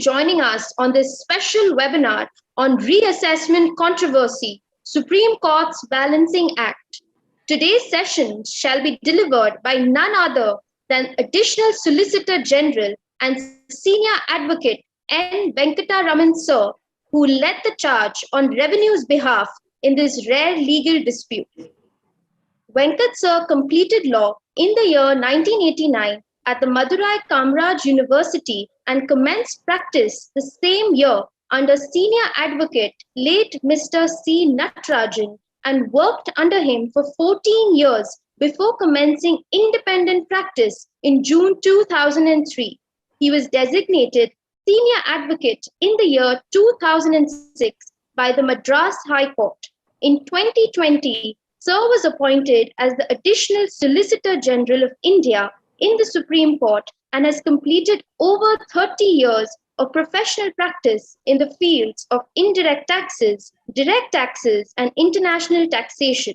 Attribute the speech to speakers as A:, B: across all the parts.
A: joining us on this special webinar on reassessment controversy, Supreme Court's Balancing Act. Today's session shall be delivered by none other than Additional Solicitor General and Senior Advocate N. Venkataraman Sir, who led the charge on revenue's behalf in this rare legal dispute. Venkat Sir completed law in the year 1989 at the Madurai Kamaraj University and commenced practice the same year under senior advocate late Mr. C. Natarajan and worked under him for 14 years before commencing independent practice in June 2003. He was designated senior advocate in the year 2006 by the Madras High Court. In 2020, Sir was appointed as the Additional Solicitor General of India in the Supreme Court and has completed over 30 years of professional practice in the fields of indirect taxes, direct taxes, and international taxation.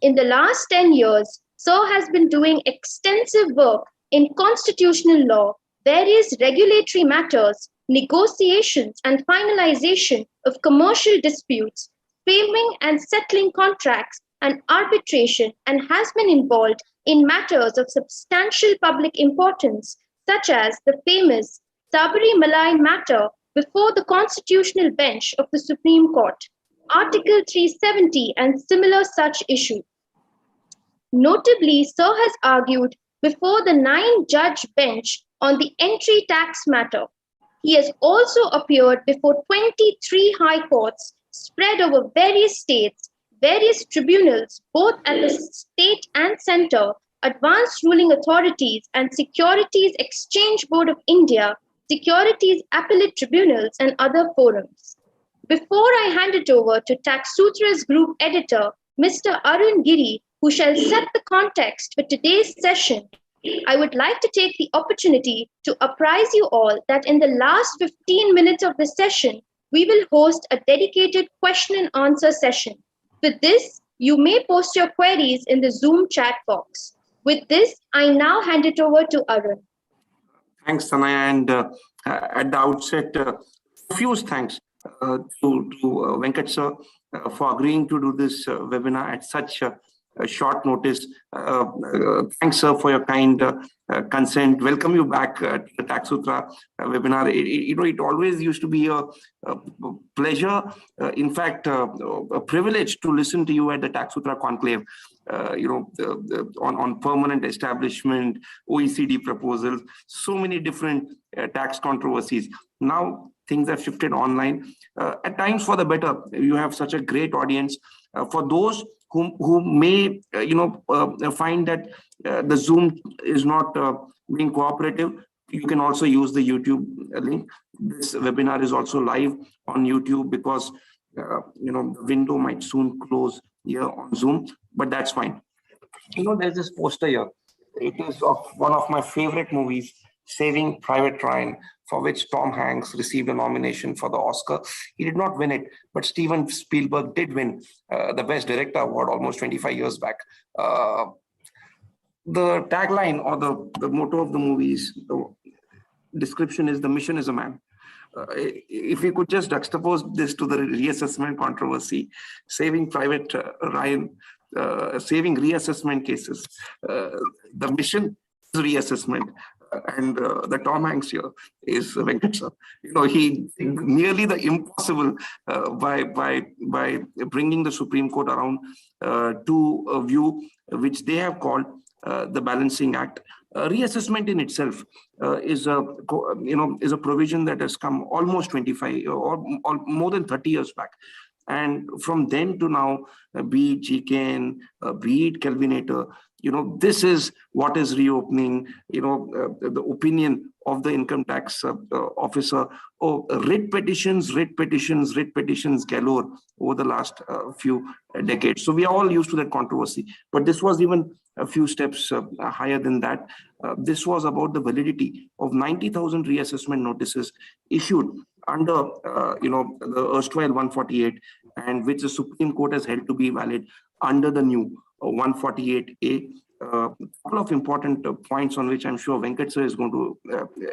A: In the last 10 years, Sir has been doing extensive work in constitutional law, various regulatory matters, negotiations and finalization of commercial disputes, framing and settling contracts, and arbitration, and has been involved in matters of substantial public importance, such as the famous Sabri Malai matter before the constitutional bench of the Supreme Court, Article 370 and similar such issues. Notably, Sir has argued before the 9-judge bench on the entry tax matter. He has also appeared before 23 high courts spread over various states, various tribunals, both at the state and center, advanced ruling authorities and Securities Exchange Board of India, Securities Appellate Tribunals, and other forums. Before I hand it over to Taxsutra's group editor, Mr. Arun Giri, who shall set the context for today's session, I would like to take the opportunity to apprise you all that in the last 15 minutes of the session, we will host a dedicated question and answer session. With this, you may post your queries in the Zoom chat box. With this, I now hand it over to Arun.
B: Thanks, Sanaya. And at the outset, profuse thanks to Venkat sir for agreeing to do this webinar at such a short notice. Thanks, sir, for your kind consent. Welcome you back to the Taxsutra webinar. It always used to be a pleasure, in fact, a privilege to listen to you at the Taxsutra conclave. On permanent establishment, OECD proposals, so many different tax controversies. Now things have shifted online. At times for the better. You have such a great audience. For those who may find that the Zoom is not being cooperative, you can also use the YouTube link. This webinar is also live on YouTube because the window might soon close here on Zoom, but that's fine. There's this poster here. It is of one of my favorite movies, Saving Private Ryan, for which Tom Hanks received a nomination for the Oscar. He did not win it, but Steven Spielberg did win the Best Director award almost 25 years back. The tagline or the motto of the movie's description is "The mission is a man." If we could just juxtapose this to the reassessment controversy, Saving Private Ryan, saving reassessment cases, the mission is reassessment. And the Tom Hanks here is Venkat sir. He nearly the impossible by bringing the Supreme Court around to a view which they have called the Balancing Act. Reassessment in itself is a provision that has come almost 25 or more than 30 years back. And from then to now, be it GKN, be it Kelvinator, this is what is reopening, the opinion of the income tax officer. Writ petitions galore over the last few decades. So we are all used to that controversy. But this was even a few steps higher than that. This was about the validity of 90,000 reassessment notices issued under the erstwhile 148, and which the Supreme Court has held to be valid under the new 148A. A couple of important points on which I'm sure Venkat sir is going to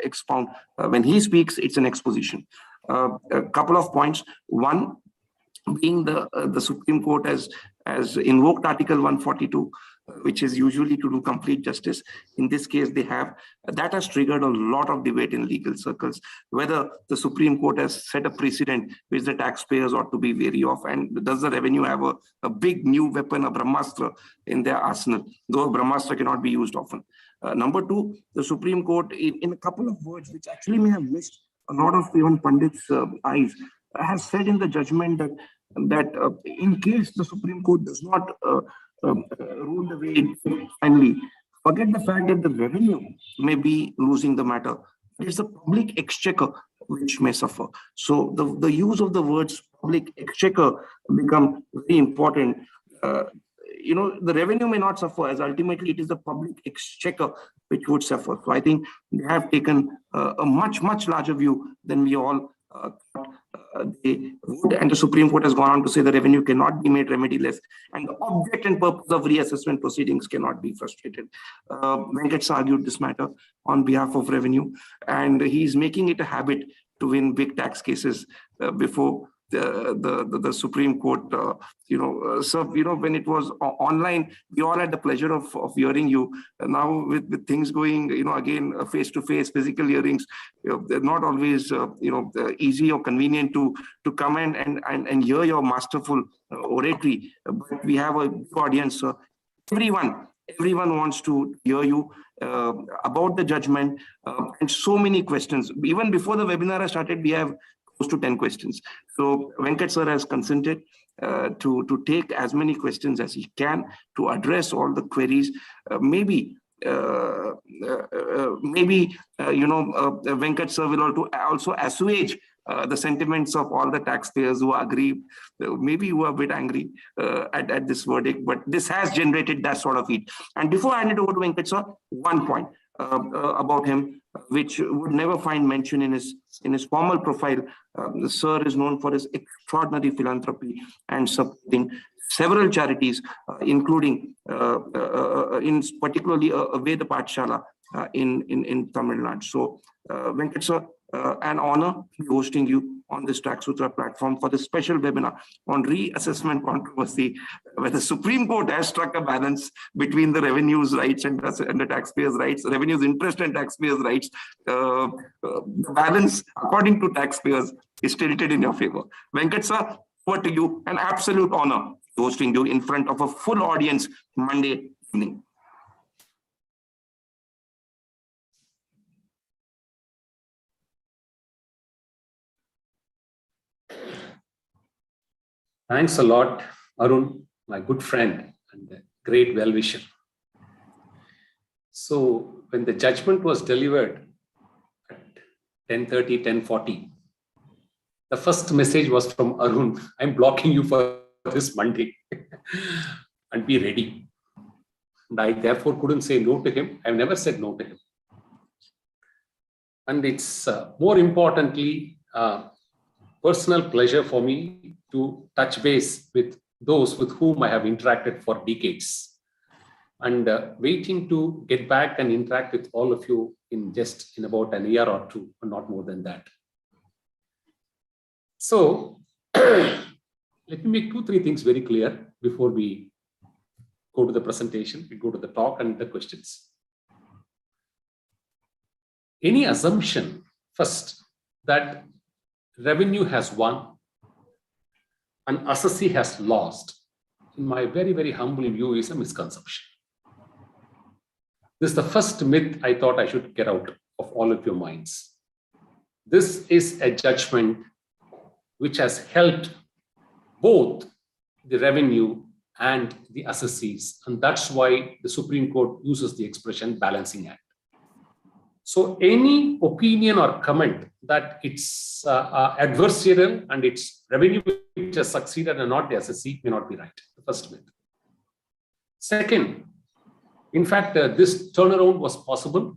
B: expound. When he speaks, it's an exposition. A couple of points. One being the Supreme Court has invoked Article 142, which is usually to do complete justice. In this case, they have. That has triggered a lot of debate in legal circles, whether the Supreme Court has set a precedent which the taxpayers ought to be wary of, and does the revenue have a big new weapon, a Brahmastra, in their arsenal, though Brahmastra cannot be used often. Number two, the Supreme Court, in a couple of words, which actually may have missed a lot of even Pandits' eyes, has said in the judgment that in case the Supreme Court does not rule the way it finally, forget the fact that the revenue may be losing the matter. It's the public exchequer which may suffer. So the use of the words public exchequer become very important. The revenue may not suffer, as ultimately it is the public exchequer which would suffer. So I think they have taken a much, much larger view than we all thought they would. And the Supreme Court has gone on to say the revenue cannot be made remediless, and the object and purpose of reassessment proceedings cannot be frustrated. Venkat's argued this matter on behalf of revenue, and he's making it a habit to win big tax cases before the Supreme Court. So when it was online, we all had the pleasure of hearing you. Now with things going, again face to face physical hearings, they're not always easy or convenient to come and hear your masterful oratory. But we have a big audience. Everyone wants to hear you about the judgment, and so many questions. Even before the webinar has started, we have close to 10 questions. So Venkat sir has consented to take as many questions as he can to address all the queries. Maybe Venkat sir will also assuage the sentiments of all the taxpayers who are aggrieved, maybe who are a bit angry at this verdict, but this has generated that sort of heat. And before I hand it over to Venkat sir, one point about him, which would never find mention in his formal profile. The sir is known for his extraordinary philanthropy and supporting several charities, including in particularly Veda Pathshala in Tamil Nadu. So Venkat sir, an honor to be hosting you on this Taxsutra platform for this special webinar on reassessment controversy, where the Supreme Court has struck a balance between the revenue's rights and the taxpayers' rights, revenue's interest and taxpayers' rights. The balance, according to taxpayers, is tilted in your favor. Venkat sir, over to you. An absolute honor hosting you in front of a full audience Monday evening.
C: Thanks a lot, Arun, my good friend and a great well-wisher. So when the judgment was delivered at 10:30, 10:40, the first message was from Arun, I'm blocking you for this Monday and be ready. And I therefore couldn't say no to him. I've never said no to him. And it's more importantly, personal pleasure for me to touch base with those with whom I have interacted for decades, and waiting to get back and interact with all of you in about an year or two, or not more than that. So let me make 2-3 things very clear before we go to the presentation, we go to the talk and the questions. Any assumption, first, that revenue has won and assessee has lost, in my very, very humble view, is a misconception. This is the first myth I thought I should get out of all of your minds. This is a judgment which has helped both the revenue and the assessees, and that's why the Supreme Court uses the expression balancing act. So any opinion or comment that it's adversarial and it's revenue which has succeeded and not the assessee may not be right. The first myth. Second, in fact, this turnaround was possible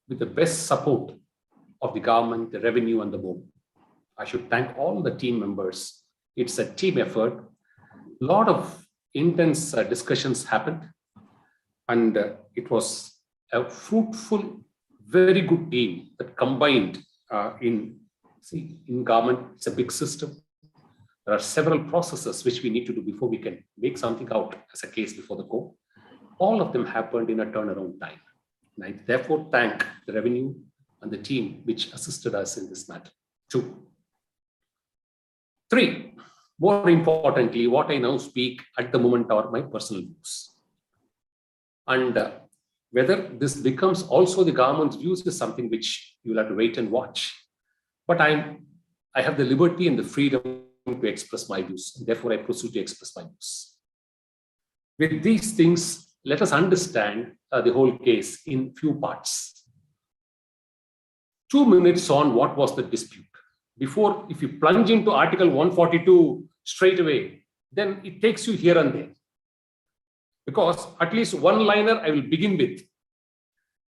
C: with the best support of the government, the revenue, and the board. I should thank all the team members. It's a team effort. A lot of intense discussions happened. And it was a fruitful, very good team that combined in government. It's a big system. There are several processes which we need to do before we can make something out as a case before the court. All of them happened in a turnaround time. And I therefore thank the revenue and the team which assisted us in this matter. 2. 3, more importantly, what I now speak at the moment are my personal views. And whether this becomes also the government's views is something which you will have to wait and watch. But I have the liberty and the freedom to express my views. And therefore, I proceed to express my views. With these things, let us understand the whole case in few parts. 2 minutes on what was the dispute. Before, if you plunge into Article 142 straight away, then it takes you here and there. Because at least one liner I will begin with.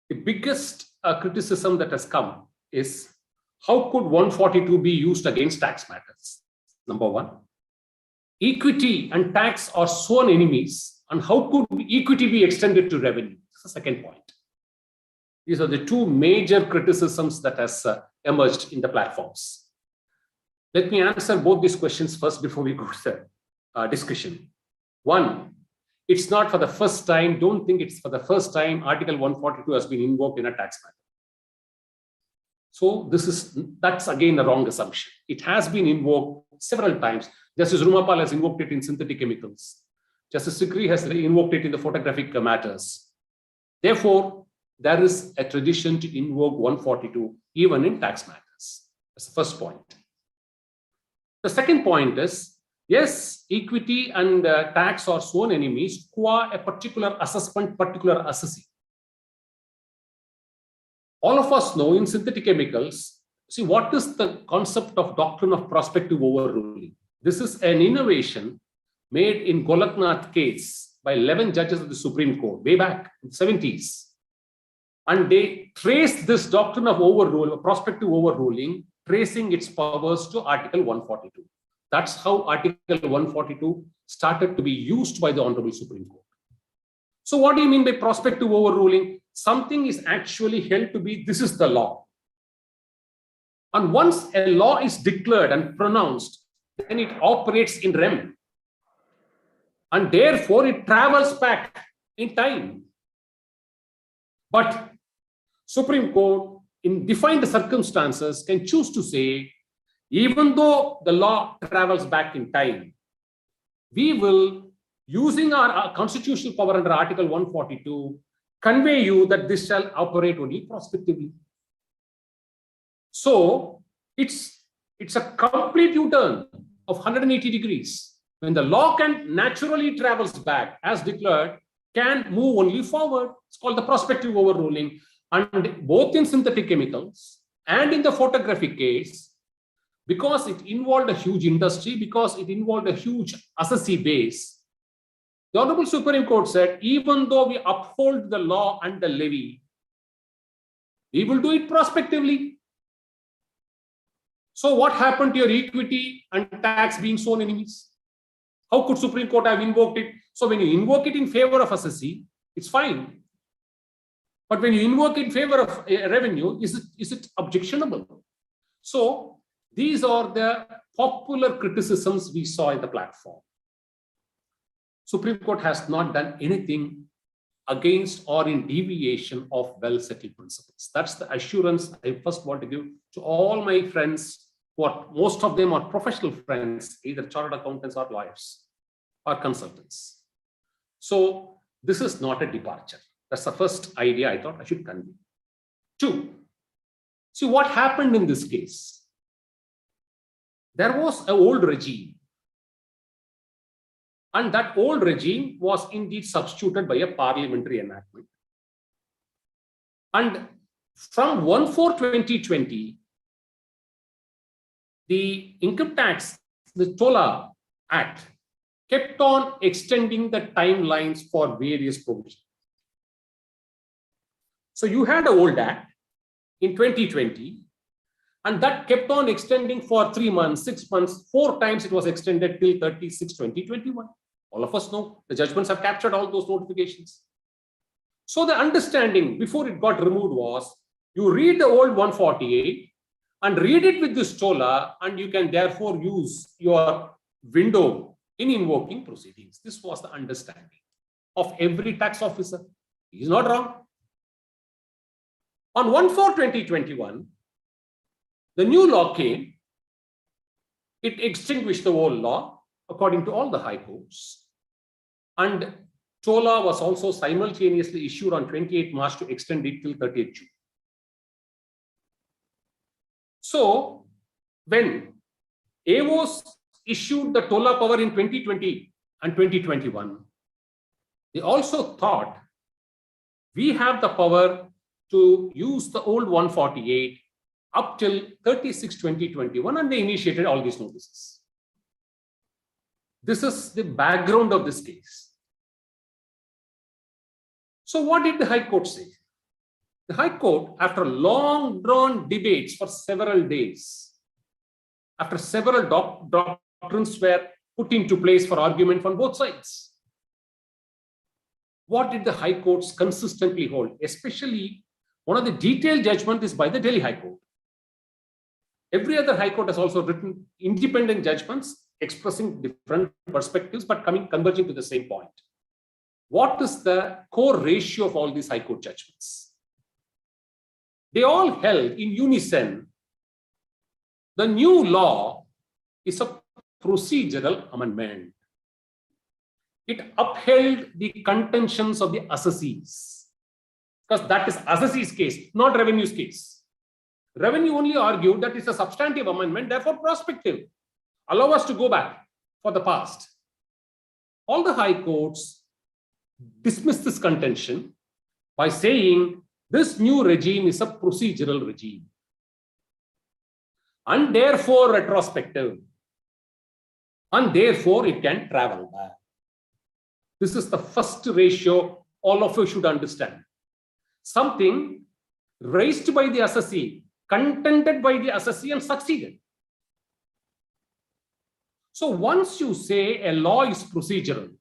C: The biggest criticism that has come is, how could 142 be used against tax matters? Number 1. Equity and tax are sworn enemies, and how could equity be extended to revenue? That's the second point. These are the 2 major criticisms that has emerged in the platforms. Let me answer both these questions first before we go to the discussion. 1, it's not for the first time. Don't think it's for the first time Article 142 has been invoked in a tax matter. So that's again a wrong assumption. It has been invoked several times. Justice Rumapal has invoked it in synthetic chemicals. Justice Sikri has invoked it in the photographic matters. Therefore, there is a tradition to invoke 142 even in tax matters. That's the first point. The second point is, yes, equity and tax are sworn enemies qua a particular assessment, particular assessee. All of us know in synthetic chemicals, see, what is the concept of doctrine of prospective overruling? This is an innovation made in Golaknath case by 11 judges of the Supreme Court way back in the 70s. And they traced this doctrine of overruling, prospective overruling, tracing its powers to Article 142. That's how Article 142 started to be used by the Hon'ble Supreme Court. So what do you mean by prospective overruling? Something is actually held to be, this is the law. And once a law is declared and pronounced, then it operates in rem. And therefore, it travels back in time. But Supreme Court, in defined circumstances, can choose to say, even though the law travels back in time, we will, using our constitutional power under Article 142, convey you that this shall operate only prospectively. So it's a complete U-turn of 180 degrees. When the law can naturally travels back as declared, can move only forward. It's called the prospective overruling. And both in synthetic chemicals and in the photographic case, because it involved a huge industry, because it involved a huge assessee base, the Hon'ble Supreme Court said, even though we uphold the law and the levy, we will do it prospectively. So what happened to your equity and tax being sworn enemies? How could Supreme Court have invoked it? So when you invoke it in favor of assessee, it's fine. But when you invoke in favor of revenue, is it objectionable? So these are the popular criticisms we saw in the platform. Supreme Court has not done anything against or in deviation of well-settled principles. That's the assurance I first want to give to all my friends, who are, most of them are professional friends, either chartered accountants or lawyers or consultants. So this is not a departure. That's the first idea I thought I should convey. 2, see what happened in this case. There was an old regime. And that old regime was indeed substituted by a parliamentary enactment. And from 1/4/2020, the income tax, the TOLA Act, kept on extending the timelines for various provisions. So you had an old act in 2020, and that kept on extending for 3 months, 6 months, 4 times it was extended till 30/6/2021. All of us know the judgments have captured all those notifications. So the understanding before it got removed was, you read the old 148 and read it with this TOLA, and you can therefore use your window in invoking proceedings. This was the understanding of every tax officer. He is not wrong. On 1/4/2021, the new law came. It extinguished the old law according to all the high courts. And TOLA was also simultaneously issued on 28 March to extend it till 30th June. So when AWOS issued the TOLA power in 2020 and 2021, they also thought we have the power to use the old 148 up till 36/2021, and they initiated all these notices. This is the background of this case. So what did the High Court say? The High Court, after long drawn debates for several days, after several doctrines were put into place for argument from both sides, what did the High Courts consistently hold? Especially one of the detailed judgment is by the Delhi High Court. Every other High Court has also written independent judgments expressing different perspectives but converging to the same point. What is the core ratio of all these High Court judgments? They all held in unison, the new law is a procedural amendment. It upheld the contentions of the assessees, because that is assessees case, not revenue's case. Revenue only argued that it's a substantive amendment, therefore prospective. Allow us to go back for the past. All the high courts dismissed this contention by saying this new regime is a procedural regime and therefore retrospective, and therefore it can travel back. This is the first ratio all of you should understand. Something raised by the assessee, contended by the assessee, and succeeded. So once you say a law is procedural,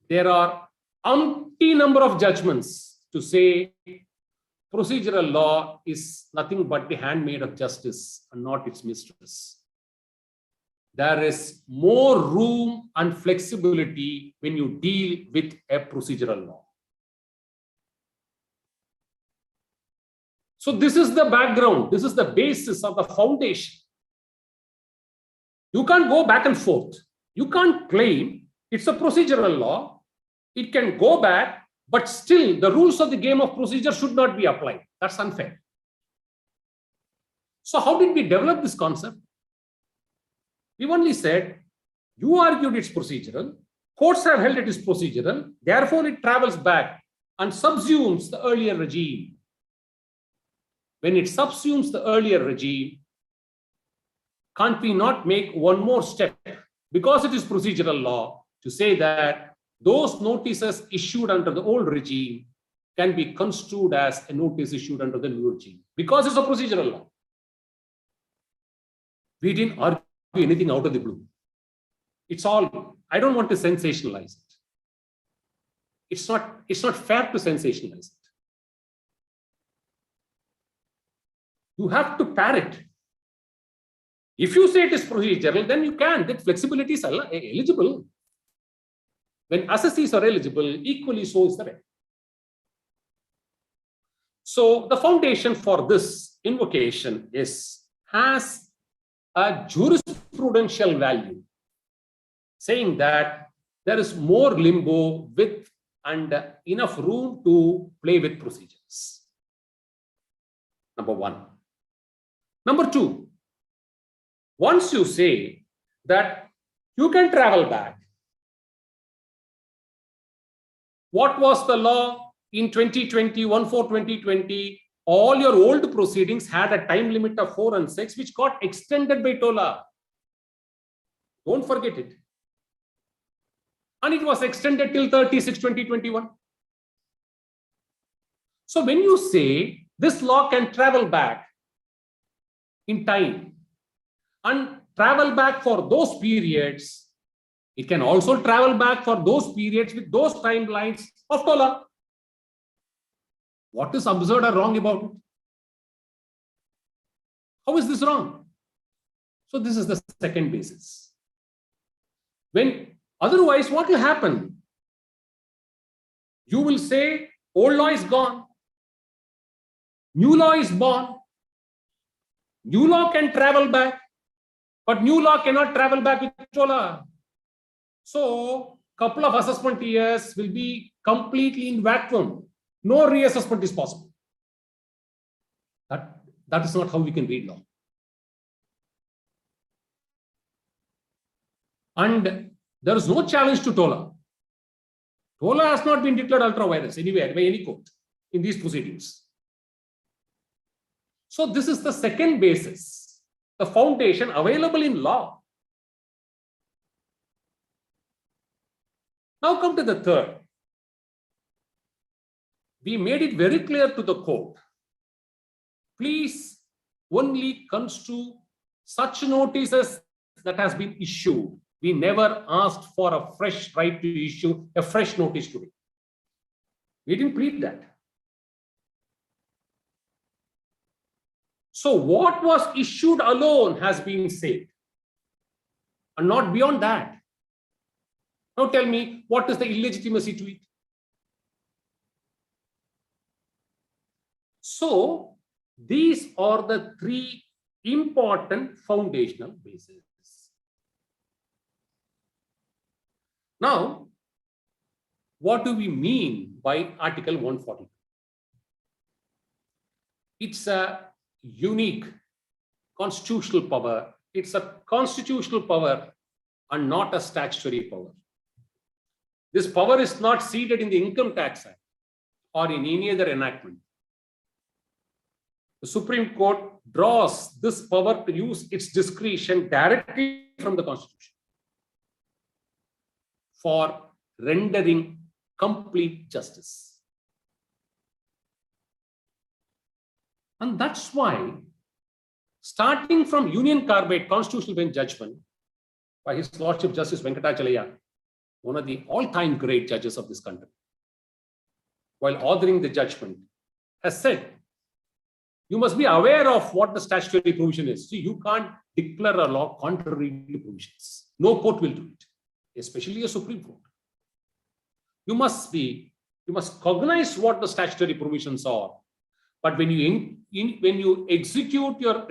C: there are umpty number of judgments to say procedural law is nothing but the handmaid of justice and not its mistress. There is more room and flexibility when you deal with a procedural law. So this is the background, this is the basis of the foundation. You can't go back and forth. You can't claim it's a procedural law. It can go back, but still the rules of the game of procedure should not be applied. That's unfair. So how did we develop this concept? We only said, you argued it's procedural, courts have held it is procedural, therefore it travels back and subsumes the earlier regime. When it subsumes the earlier regime, can't we not make one more step, because it is procedural law, to say that those notices issued under the old regime can be construed as a notice issued under the new regime, because it's a procedural law. We didn't argue anything out of the blue. It's all, I don't want to sensationalize it. It's not fair to sensationalize it. You have to pair it. If you say it is procedural, then you can. That flexibility is eligible. When assessees are eligible, equally so is the rest. So the foundation for this invocation has a jurisprudential value, saying that there is more limbo with and enough room to play with procedures. Number one. Number two, once you say that you can travel back, what was the law in 2020, 1/4/2020? All your old proceedings had a time limit of 4 and 6, which got extended by TOLA. Don't forget it. And it was extended till 30/6/2021. So when you say this law can travel back in time and travel back for those periods, it can also travel back for those periods with those timelines of TOLA. What is absurd or wrong about it? How is this wrong? So this is the second basis. When otherwise, what will happen? You will say, old law is gone. New law is born. New law can travel back, but new law cannot travel back with old law. So, couple of assessment years will be completely in vacuum. No reassessment is possible. That is not how we can read law. And there is no challenge to TOLA. TOLA has not been declared ultra vires anywhere by any court in these proceedings. So this is the second basis, the foundation available in law. Now come to the third. We made it very clear to the court. Please only construe such notices that has been issued. We never asked for a fresh right to issue a fresh notice today. We didn't plead that. So what was issued alone has been saved, and not beyond that. Now tell me, what is the illegitimacy to it? So these are the three important foundational bases. Now, what do we mean by Article 142? It's a unique constitutional power. It's a constitutional power and not a statutory power. This power is not seated in the Income Tax Act or in any other enactment. The Supreme Court draws this power to use its discretion directly from the Constitution for rendering complete justice. And that's why, starting from Union Carbide Constitutional Bench judgment by His Lordship Justice Venkataraman, one of the all-time great judges of this country, while authoring the judgment, has said, you must be aware of what the statutory provision is. See, you can't declare a law contrary to provisions. No court will do it, especially a Supreme Court. You must cognize what the statutory provisions are. But when you execute your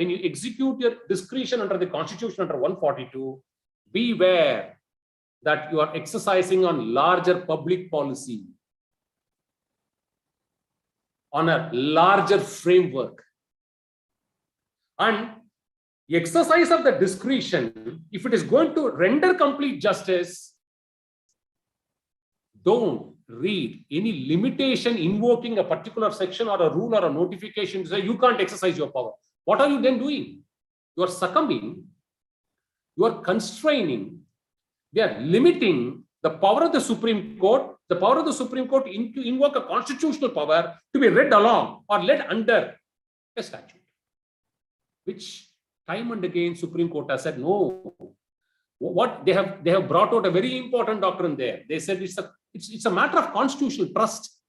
C: discretion under the Constitution under 142, beware that you are exercising on larger public policy, on a larger framework. And the exercise of the discretion, if it is going to render complete justice, don't read any limitation invoking a particular section or a rule or a notification to say you can't exercise your power. What are you then doing? You are succumbing, you are constraining, they are limiting the power of the Supreme Court, to invoke a constitutional power to be read along or led under a statute, which time and again Supreme Court has said no. What they have brought out a very important doctrine there. They said it's a matter of constitutional trust.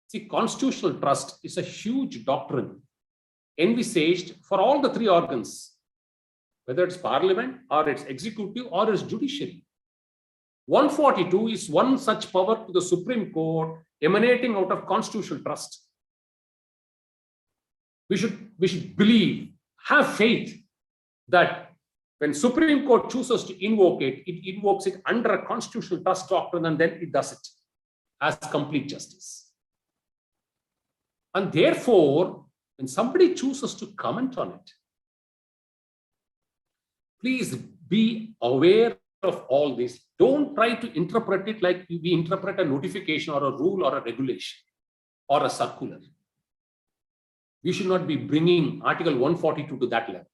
C: See, constitutional trust is a huge doctrine envisaged for all the three organs, whether it's Parliament or it's executive or it's judiciary. 142 is one such power to the Supreme Court emanating out of constitutional trust. We should believe, have faith that when Supreme Court chooses to invoke it, it invokes it under a constitutional trust doctrine, and then it does it as complete justice. And therefore, when somebody chooses to comment on it, please be aware of all this. Don't try to interpret it like we interpret a notification or a rule or a regulation or a circular. We should not be bringing Article 142 to that level.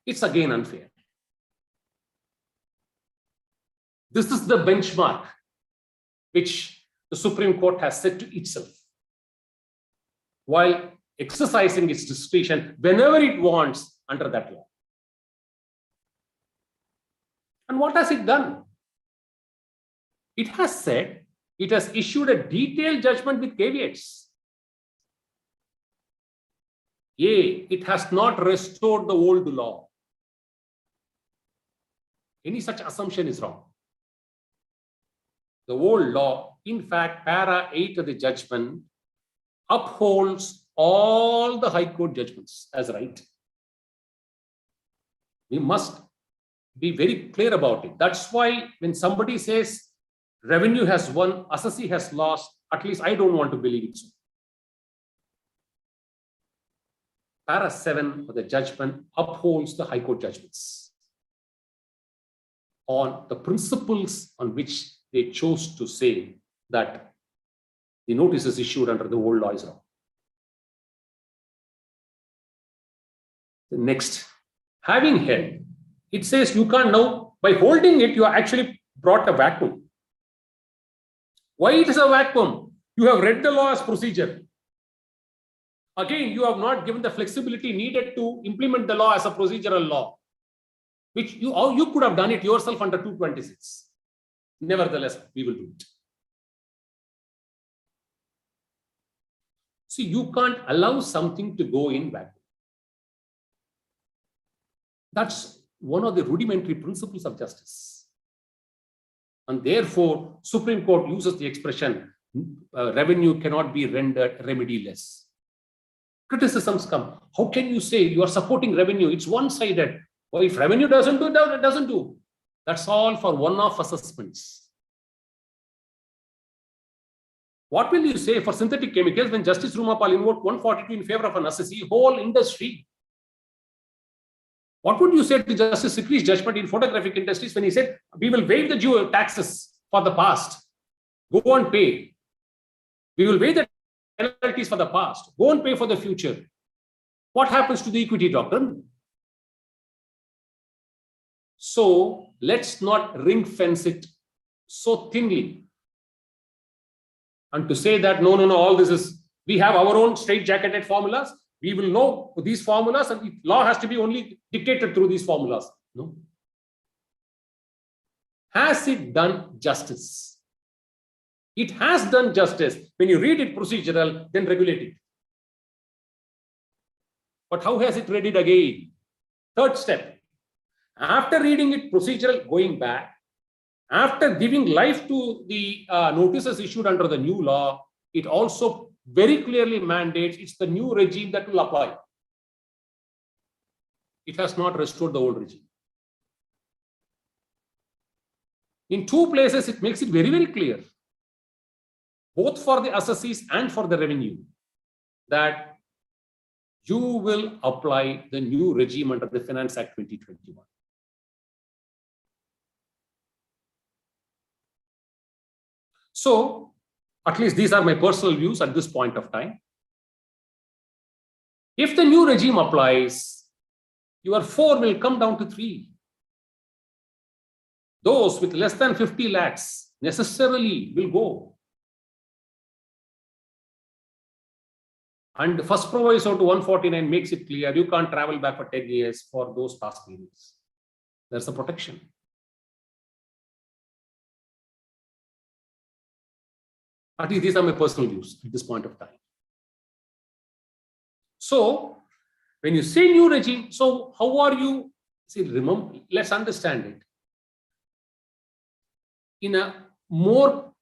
C: It's again unfair. This is the benchmark which the Supreme Court has set to itself, while exercising its discretion whenever it wants under that law. And what has it done? It has said, it has issued a detailed judgment with caveats. A, it has not restored the old law. Any such assumption is wrong. The old law, in fact, para 8 of the judgment upholds all the High Court judgments as right. We must be very clear about it. That's why when somebody says revenue has won, assessee has lost, at least I don't want to believe it so. Para 7 of the judgment upholds the High Court judgments on the principles on which they chose to say that the notices issued under the old law is wrong. The next, having held, it says you can't now, by holding it, you have actually brought a vacuum. Why it is a vacuum? You have read the law as procedure. Again, you have not given the flexibility needed to implement the law as a procedural law, which you could have done it yourself under 226. Nevertheless, we will do it. See, you can't allow something to go in vacuum. That's one of the rudimentary principles of justice. And therefore, Supreme Court uses the expression, revenue cannot be rendered remediless. Criticisms come. How can you say you are supporting revenue? It's one-sided. Well, if revenue doesn't do, it doesn't do. That's all for one-off assessments. What will you say for synthetic chemicals when Justice Rumapal invoked 142 in favor of an assessee, whole industry? What would you say to Justice Sikri's judgment in photographic industries when he said, we will waive the taxes for the past, go and pay. We will waive the penalties for the past, go and pay for the future. What happens to the equity doctrine? So let's not ring fence it so thinly. And to say that, no, all this is, we have our own straight-jacketed formulas. We will know these formulas and the law has to be only dictated through these formulas. No. Has it done justice? It has done justice. When you read it procedural, then regulate it. But how has it read it again? Third step. After reading it procedural, going back, after giving life to the notices issued under the new law, it also very clearly mandates it's the new regime that will apply. It has not restored the old regime. In two places, it makes it very, very clear, both for the assessees and for the revenue, that you will apply the new regime under the Finance Act 2021. So, at least these are my personal views at this point of time. If the new regime applies, your 4 will come down to 3. Those with less than 50 lakhs necessarily will go. And the first proviso to 149 makes it clear you can't travel back for 10 years for those past periods. There's a protection. At least these are my personal views at this point of time. So, when you say new regime, so how are you? See, remember, let's understand it in a more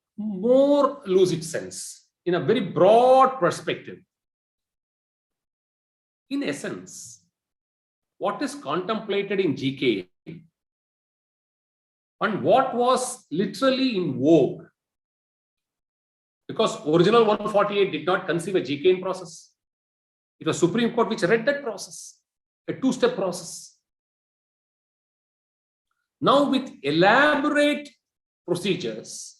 C: lucid sense, in a very broad perspective. In essence, what is contemplated in GK and what was literally in vogue, because original 148 did not conceive a GK process. It was Supreme Court which read that process, a two-step process. Now with elaborate procedures,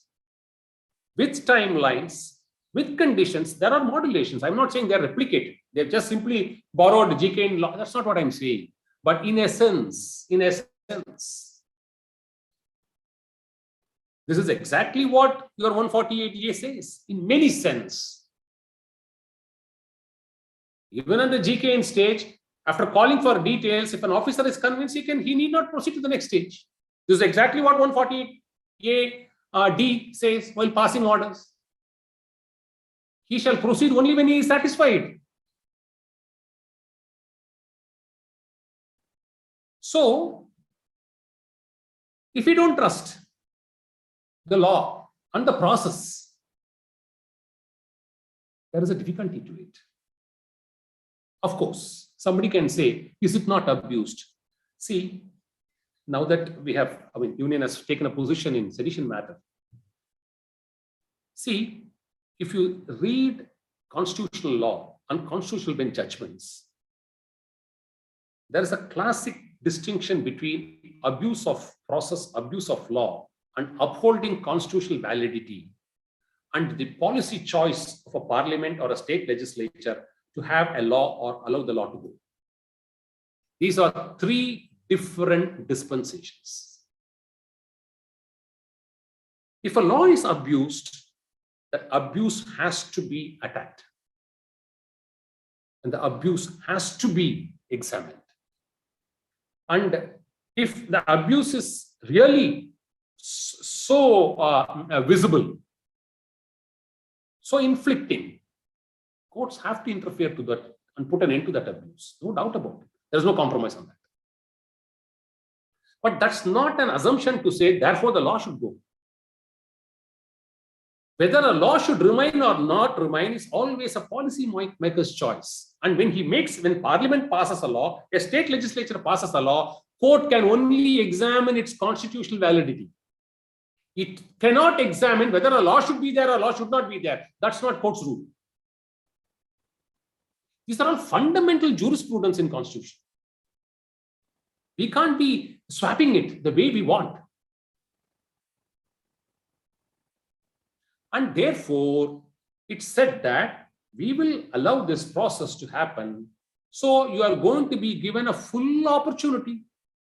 C: with timelines, with conditions, there are modulations. I'm not saying they're replicated. They've just simply borrowed GK in law. That's not what I'm saying. But in essence, this is exactly what your 148A says, in many sense. Even on the GK stage, after calling for details, if an officer is convinced, he need not proceed to the next stage. This is exactly what 148A D says while passing orders. He shall proceed only when he is satisfied. So, if we don't trust the law and the process, there is a difficulty to it. Of course, somebody can say, is it not abused? See, now that we have, Union has taken a position in sedition matter. See, if you read constitutional law and constitutional bench judgments, there is a classic distinction between abuse of process, abuse of law, and upholding constitutional validity, and the policy choice of a parliament or a state legislature to have a law or allow the law to go. These are three different dispensations. If a law is abused, that abuse has to be attacked, and the abuse has to be examined. And if the abuse is really so visible, so inflicting, courts have to interfere to that and put an end to that abuse. No doubt about it. There is no compromise on that. But that's not an assumption to say, therefore, the law should go. Whether a law should remain or not remain is always a policy maker's choice. And when Parliament passes a law, a state legislature passes a law, court can only examine its constitutional validity. It cannot examine whether a law should be there or a law should not be there. That's not court's rule. These are all fundamental jurisprudence in Constitution. We can't be swapping it the way we want. And therefore, it's said that we will allow this process to happen. So you are going to be given a full opportunity.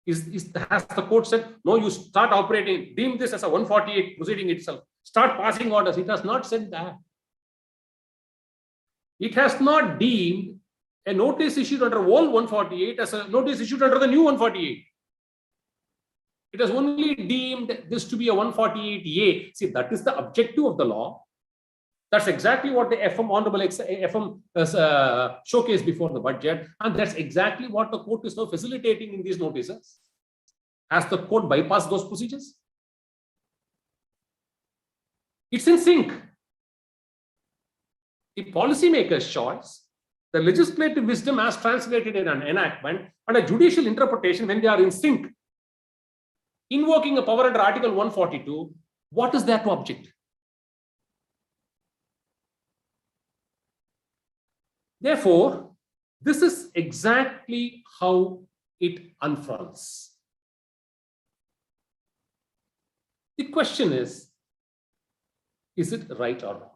C: Has the court said, no, you start operating, deem this as a 148 proceeding itself, start passing orders? It has not said that. It has not deemed a notice issued under old 148 as a notice issued under the new 148. It has only deemed this to be a 148A. See, that is the objective of the law. That's exactly what the Hon'ble FM showcased before the budget. And that's exactly what the court is now facilitating in these notices. Has the court bypassed those procedures? It's in sync. The policymaker's choice, the legislative wisdom as translated in an enactment, and a judicial interpretation when they are in sync. Invoking a power under Article 142, what is there to object? Therefore, this is exactly how it unfurls. The question is it right or wrong?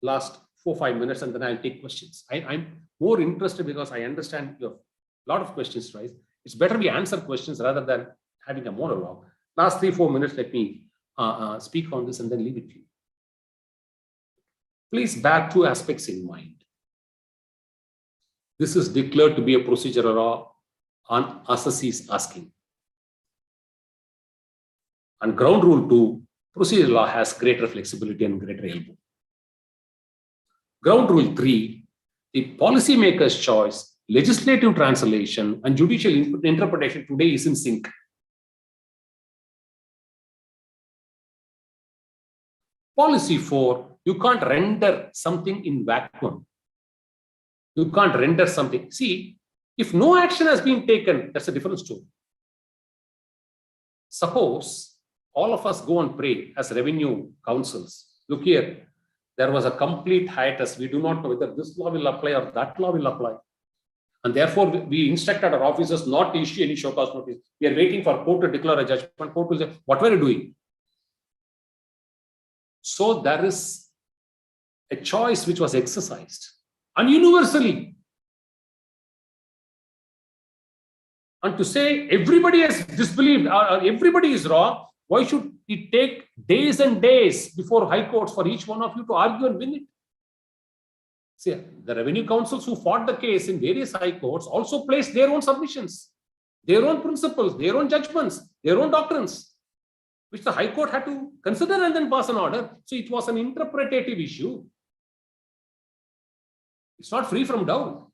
C: Last 4-5 minutes, and then I'll take questions. I'm more interested because I understand you have a lot of questions, right? It's better we answer questions rather than having a monologue. Last 3-4 minutes, let me speak on this and then leave it to you. Please bear two aspects in mind. This is declared to be a procedural law on Assessees asking. And ground rule 2, procedural law has greater flexibility and greater elbow. Ground rule 3, the policymaker's choice, legislative translation, and judicial interpretation today is in sync. Policy 4, you can't render something in vacuum. You can't render something. See, if no action has been taken, that's a different story. Suppose all of us go and pray as revenue counsels. Look here, there was a complete hiatus. We do not know whether this law will apply or that law will apply. And therefore, we instructed our officers not to issue any show cause notice. We are waiting for court to declare a judgment. Court will say, what were you doing? So there is a choice which was exercised, and universally. And to say everybody has disbelieved or everybody is wrong, why should it take days and days before high courts for each one of you to argue and win it? See, the revenue counsels who fought the case in various high courts also placed their own submissions, their own principles, their own judgments, their own doctrines, which the high court had to consider and then pass an order. So it was an interpretative issue. It's not free from doubt.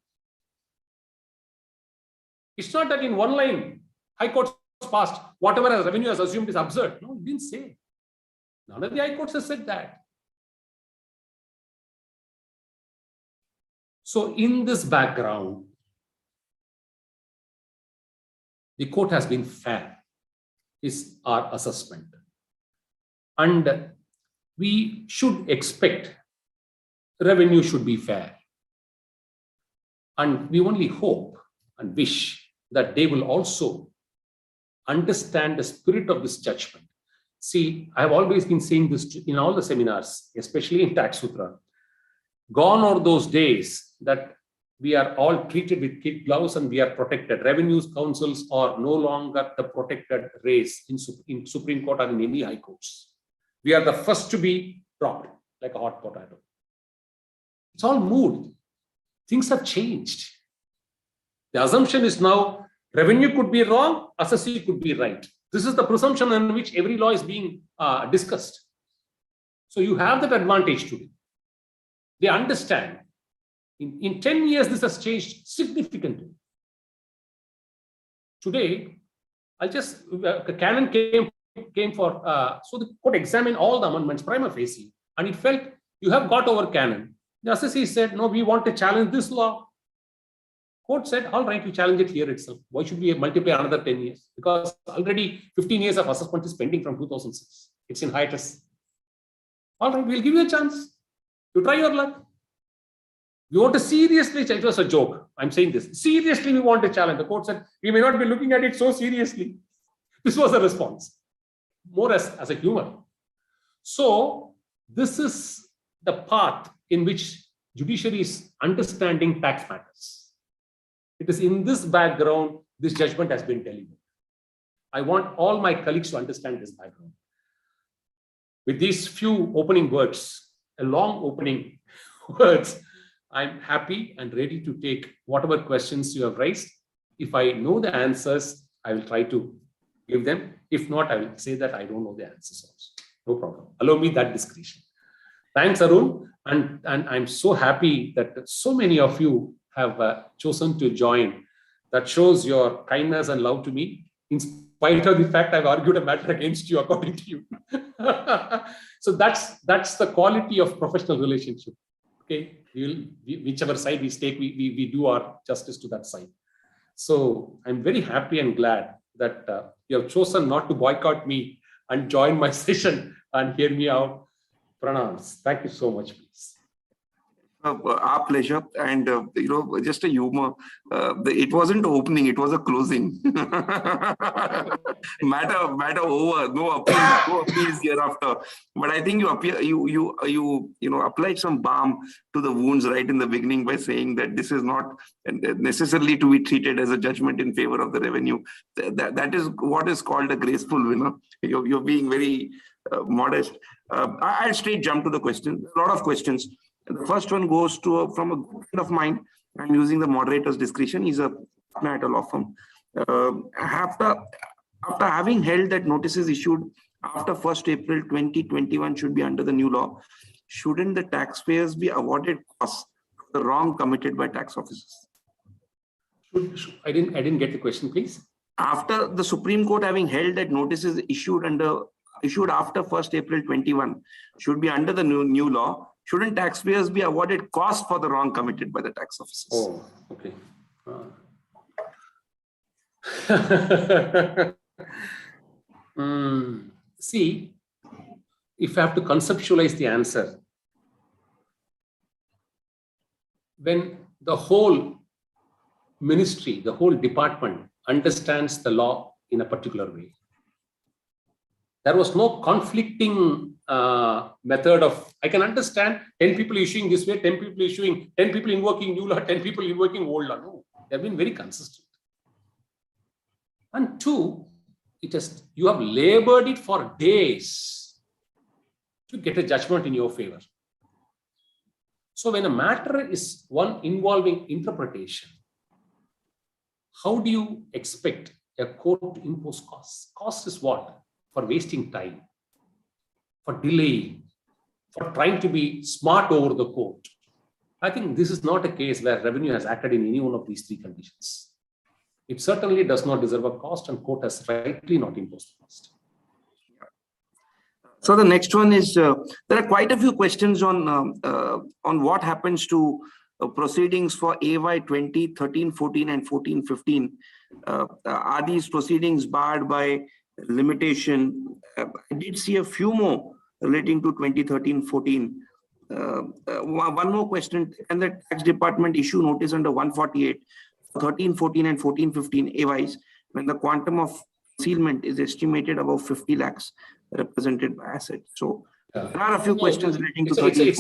C: It's not that in one line, High Court passed, whatever as revenue has assumed is absurd. No, it didn't say. None of the High Courts has said that. So in this background, the court has been fair, is our assessment. And we should expect revenue should be fair. And we only hope and wish that they will also understand the spirit of this judgment. See, I've always been saying this in all the seminars, especially in Taxsutra. Gone are those days that we are all treated with kid gloves and we are protected. Revenues councils are no longer the protected race in Supreme Court or in any high courts. We are the first to be dropped like a hot potato. It's all moved. Things have changed. The assumption is now revenue could be wrong, assessee could be right. This is the presumption in which every law is being discussed. So you have that advantage today. They understand. In 10 years, this has changed significantly. Today, the canon came for, so the court examined all the amendments prima facie, and it felt you have got over canon. The assessee said, no, we want to challenge this law. Court said, all right, you challenge it here itself. Why should we multiply another 10 years? Because already 15 years of assessment is pending from 2006. It's in hiatus. All right, we'll give you a chance. You try your luck. We want to seriously, it was a joke. I'm saying this. Seriously, we want to challenge. The court said, we may not be looking at it so seriously. This was the response. More as a humor. So this is the path in which judiciary is understanding tax matters. It is in this background, this judgment has been delivered. I want all my colleagues to understand this background. With these few opening words, a long opening words, I'm happy and ready to take whatever questions you have raised. If I know the answers, I will try to give them. If not, I will say that I don't know the answers also. No problem. Allow me that discretion. Thanks, Arun. And I'm so happy that so many of you have chosen to join. That shows your kindness and love to me, in spite of the fact I've argued a matter against you, according to you. So that's the quality of professional relationship. Okay, whichever side we take, we do our justice to that side. So I'm very happy and glad that you have chosen not to boycott me and join my session and hear me out. Pranams. Thank you so much, please.
B: Our pleasure. And just a humor, it wasn't opening, it was a closing. matter over, no appeals hereafter. But I think you applied some balm to the wounds right in the beginning by saying that this is not necessarily to be treated as a judgment in favor of the revenue. That is what is called a graceful winner. You're being very modest. I'll straight jump to the question. A lot of questions. The first one goes to from a good friend of mine. I'm using the moderator's discretion. He's a partner at a law firm. After having held that notices issued after 1st April 2021 should be under the new law, shouldn't the taxpayers be awarded costs for the wrong committed by tax officers?
C: I didn't get the question, please.
B: After the Supreme Court having held that notices issued after 1st April 21 should be under the new law, shouldn't taxpayers be awarded costs for the wrong committed by the tax officers?
C: Oh, okay. See, if I have to conceptualize the answer, when the whole ministry, the whole department understands the law in a particular way, there was no conflicting method of, I can understand 10 people issuing this way, 10 people issuing, 10 people invoking new law, 10 people invoking old law. No, they've been very consistent. And two, you have labored it for days to get a judgment in your favor. So when a matter is one involving interpretation, how do you expect a court to impose costs? Cost is what? For wasting time, for delaying, for trying to be smart over the court. I think this is not a case where revenue has acted in any one of these three conditions. It certainly does not deserve a cost, and court has rightly not imposed the cost.
B: So the next one is, there are quite a few questions on what happens to proceedings for AY 2013, 14 and 14, 15. Are these proceedings barred by limitation? I did see a few more relating to 2013, 14. One more question, can the tax department issue notice under 148, 13, 14 and 14, 15 AYs when the quantum of concealment is estimated above 50 lakhs represented by assets? So there are a few questions relating to 13,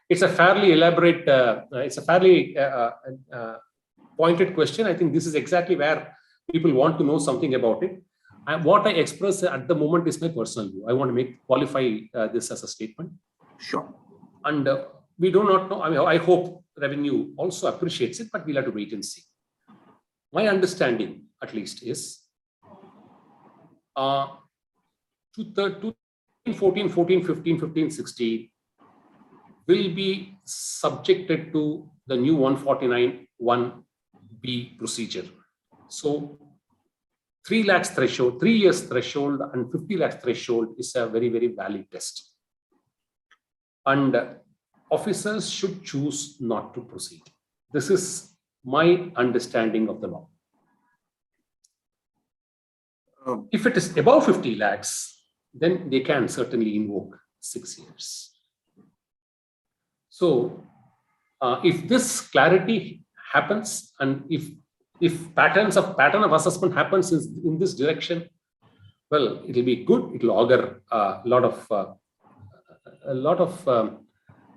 C: it's a fairly elaborate, it's a fairly pointed question. I think this is exactly where people want to know something about it. And what I express at the moment is my personal view. I want to qualify this as a statement.
B: Sure.
C: And we do not know. I mean, I hope revenue also appreciates it, but we'll have to wait and see. My understanding, at least, is 2014, 14, 15, 15, 16 will be subjected to the new 149(1)(b) procedure. So 3 lakhs threshold, 3 years threshold and 50 lakhs threshold is a very, very valid test. And officers should choose not to proceed. This is my understanding of the law. If it is above 50 lakhs, then they can certainly invoke 6 years. So if this clarity happens, and if pattern of assessment happens in this direction, well, it will be good. It will augur a lot of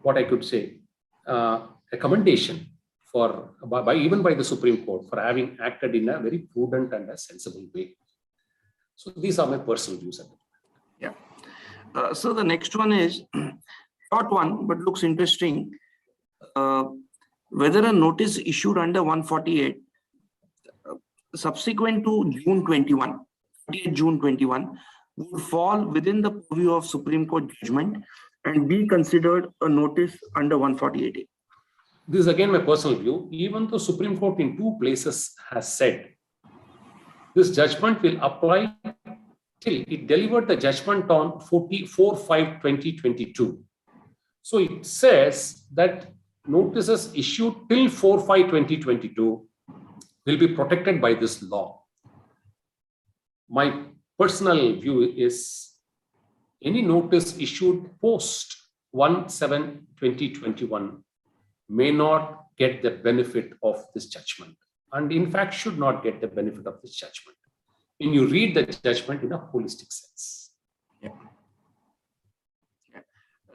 C: what I could say, recommendation even by the Supreme Court for having acted in a very prudent and a sensible way. So these are my personal views.
B: Yeah. So the next one is short one, but looks interesting. Whether a notice issued under 148 subsequent to June 21, 28 June 21, would fall within the purview of Supreme Court judgment and be considered a notice under 148A.
C: This is again my personal view. Even though Supreme Court in 2 places has said this judgment will apply till it delivered the judgment on 4/5/2022. So it says that notices issued till 4/5/2022 will be protected by this law. My personal view is any notice issued post 1/7/2021 may not get the benefit of this judgment, and in fact should not get the benefit of this judgment when you read the judgment in a holistic sense.
B: Yeah.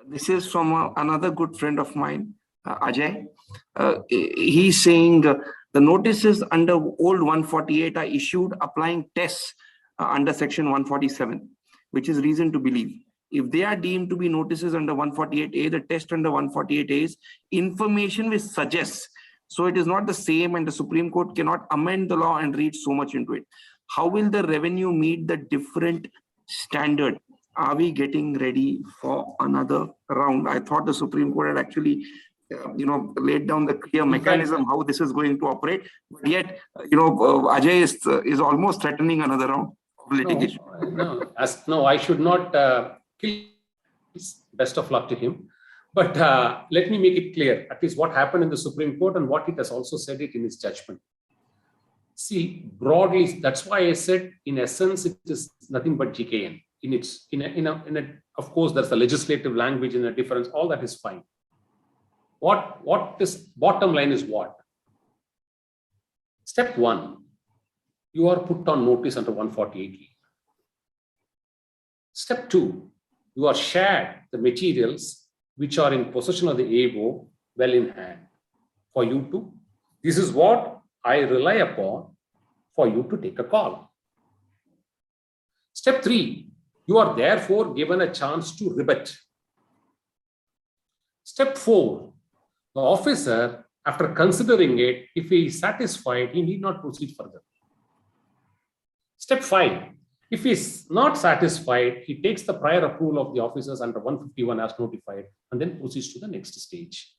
B: This is from another good friend of mine, Ajay. He's saying the notices under old 148 are issued applying tests under section 147, which is reason to believe. If they are deemed to be notices under 148A, the test under 148A is information which suggests. So it is not the same, and the Supreme Court cannot amend the law and read so much into it. How will the revenue meet the different standard? Are we getting ready for another round? I thought the Supreme Court had actually laid down the clear mechanism how this is going to operate. But yet, Ajay is almost threatening another round of litigation.
C: No, I should not kill. Best of luck to him. But let me make it clear, at least what happened in the Supreme Court and what it has also said it in its judgment. See, broadly, that's why I said, in essence, it is nothing but GKN. Of course, there's the legislative language in a difference. All that is fine. What is bottom line is what? Step 1, you are put on notice under 148. Step 2, you are shared the materials which are in possession of the AO well in hand for you to. This is what I rely upon for you to take a call. Step 3, you are therefore given a chance to rebut. Step 4, the officer, after considering it, if he is satisfied, he need not proceed further. Step 5, if he is not satisfied, he takes the prior approval of the officers under 151 as notified and then proceeds to the next stage.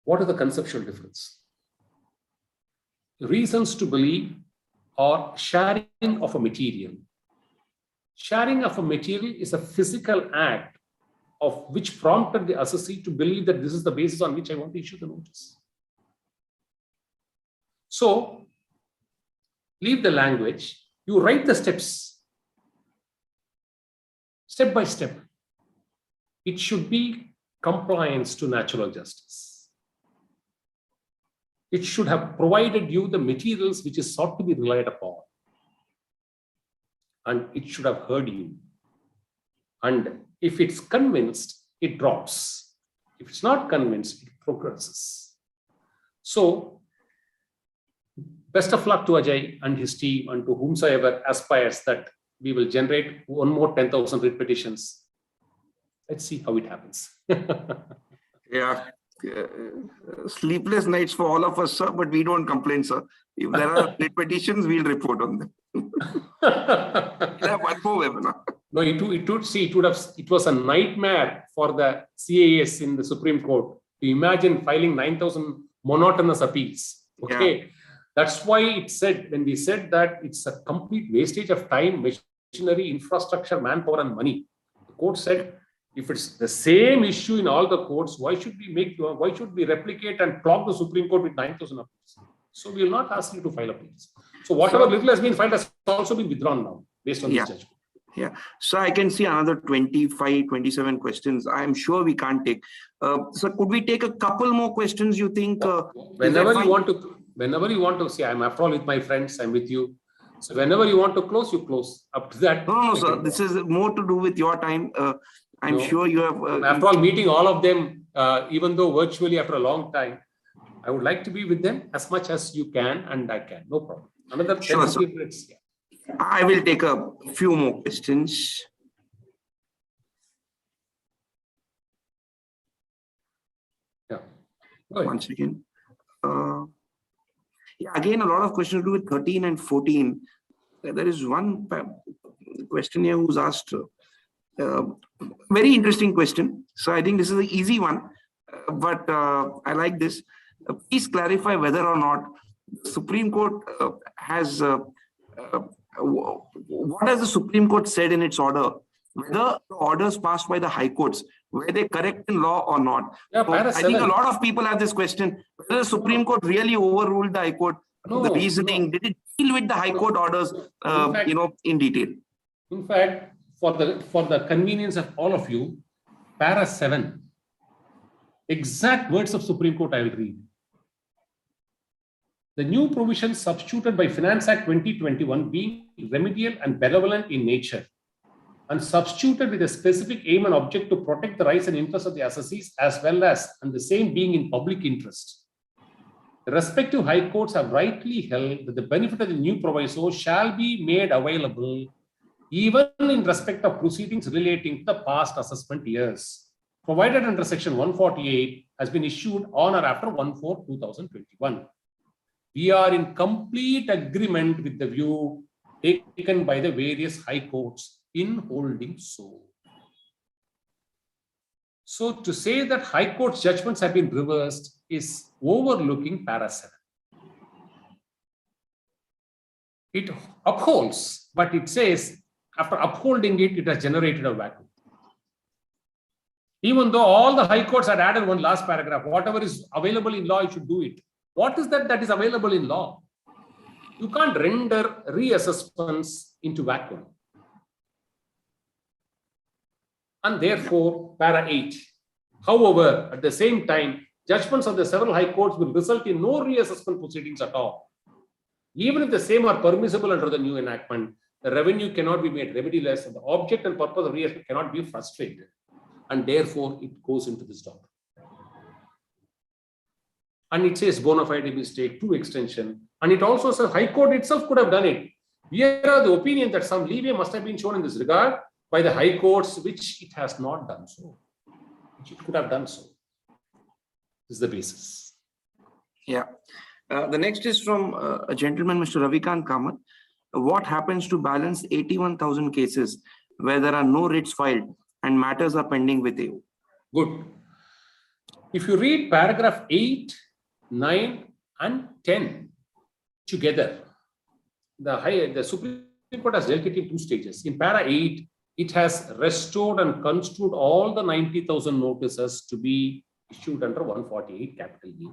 C: What is the conceptual difference? reasons to believe or sharing of a material. Sharing of a material is a physical act of which prompted the assessee to believe that this is the basis on which I want to issue the notice. So, leave the language, you write the steps, step by step. It should be compliance to natural justice. It should have provided you the materials which is sought to be relied upon. And it should have heard you. And if it's convinced, it drops. If it's not convinced, it progresses. So, best of luck to Ajay and his team and to whomsoever aspires that we will generate one more 10,000 writ petitions. Let's see how it happens.
B: Yeah. Sleepless nights for all of us, sir, but we don't complain, sir. If there are writ petitions, we'll report on them. We'll have one more webinar.
C: No, it was a nightmare for the CAS in the Supreme Court to imagine filing 9,000 monotonous appeals. Okay. Yeah. That's why it said, when we said that it's a complete wastage of time, machinery, infrastructure, manpower, and money. The court said, if it's the same issue in all the courts, why should we replicate and clog the Supreme Court with 9,000 appeals? So we will not ask you to file appeals. So whatever little has been filed has also been withdrawn now based on this judgment.
B: Yeah. So I can see another 25, 27 questions. I'm sure we can't take. So could we take a couple more questions, you think?
C: Whenever you want to see, I'm after all with my friends, I'm with you. So whenever you want to close, you close. Up to that.
B: No, sir. This is more to do with your time. I'm sure you have.
C: After all, meeting all of them, even though virtually after a long time, I would like to be with them as much as you can, and I can. No problem. Another 10 minutes.
B: I will take a few more questions.
C: Yeah.
B: One second. Yeah, again, a lot of questions to do with 13 and 14. There is one question here who's asked. Very interesting question. So I think this is an easy one, but I like this. Please clarify whether or not the Supreme Court has, what has the Supreme Court said in its order? Whether the orders passed by the high courts, were they correct in law or not?
C: Yeah,
B: so I think a lot of people have this question, whether the Supreme Court really overruled the high court, the reasoning, did it deal with the high court orders, in detail?
C: In fact, for the convenience of all of you, para 7, exact words of Supreme Court I will read. The new provisions substituted by Finance Act 2021 being remedial and benevolent in nature and substituted with a specific aim and object to protect the rights and interests of the assessees as well as, and the same being in public interest. The respective high courts have rightly held that the benefit of the new proviso shall be made available even in respect of proceedings relating to the past assessment years, provided under section 148 has been issued on or after 1/4/2021. We are in complete agreement with the view taken by the various high courts in holding so. So to say that high court's judgments have been reversed is overlooking para 7. It upholds, but it says after upholding it, it has generated a vacuum. Even though all the high courts had added one last paragraph, whatever is available in law, you should do it. What is that is available in law? You can't render reassessments into vacuum. And therefore, para 8. However, at the same time, judgments of the several high courts will result in no reassessment proceedings at all. Even if the same are permissible under the new enactment, the revenue cannot be made remediless and the object and purpose of reassessment cannot be frustrated. And therefore, it goes into this doctrine. And it says bona fide mistake, to extension. And it also says High Court itself could have done it. We are the opinion that some leeway must have been shown in this regard by the high courts, which it has not done so. Which it could have done so. This is the basis.
B: Yeah. The next is from a gentleman, Mr. Ravikant Kamat. What happens to balance 81,000 cases where there are no writs filed and matters are pending with you?
C: Good. If you read paragraph 8, 9, and 10, together. The Supreme Court has dealt it in two stages. In para 8, it has restored and construed all the 90,000 notices to be issued under 148 capital E.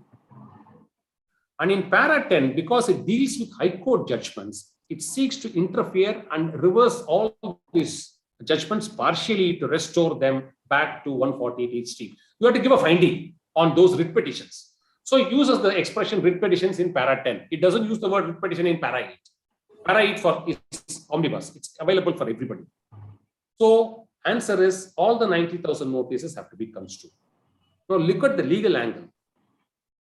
C: And in para 10, because it deals with High Court judgments, it seeks to interfere and reverse all these judgments partially to restore them back to 148 H3. You have to give a finding on those writ petitions. So it uses the expression writ petitions in para 10. It doesn't use the word writ petition in para 8. Para 8 is omnibus. It's available for everybody. So answer is all the 90,000 notices have to be construed. Now look at the legal angle.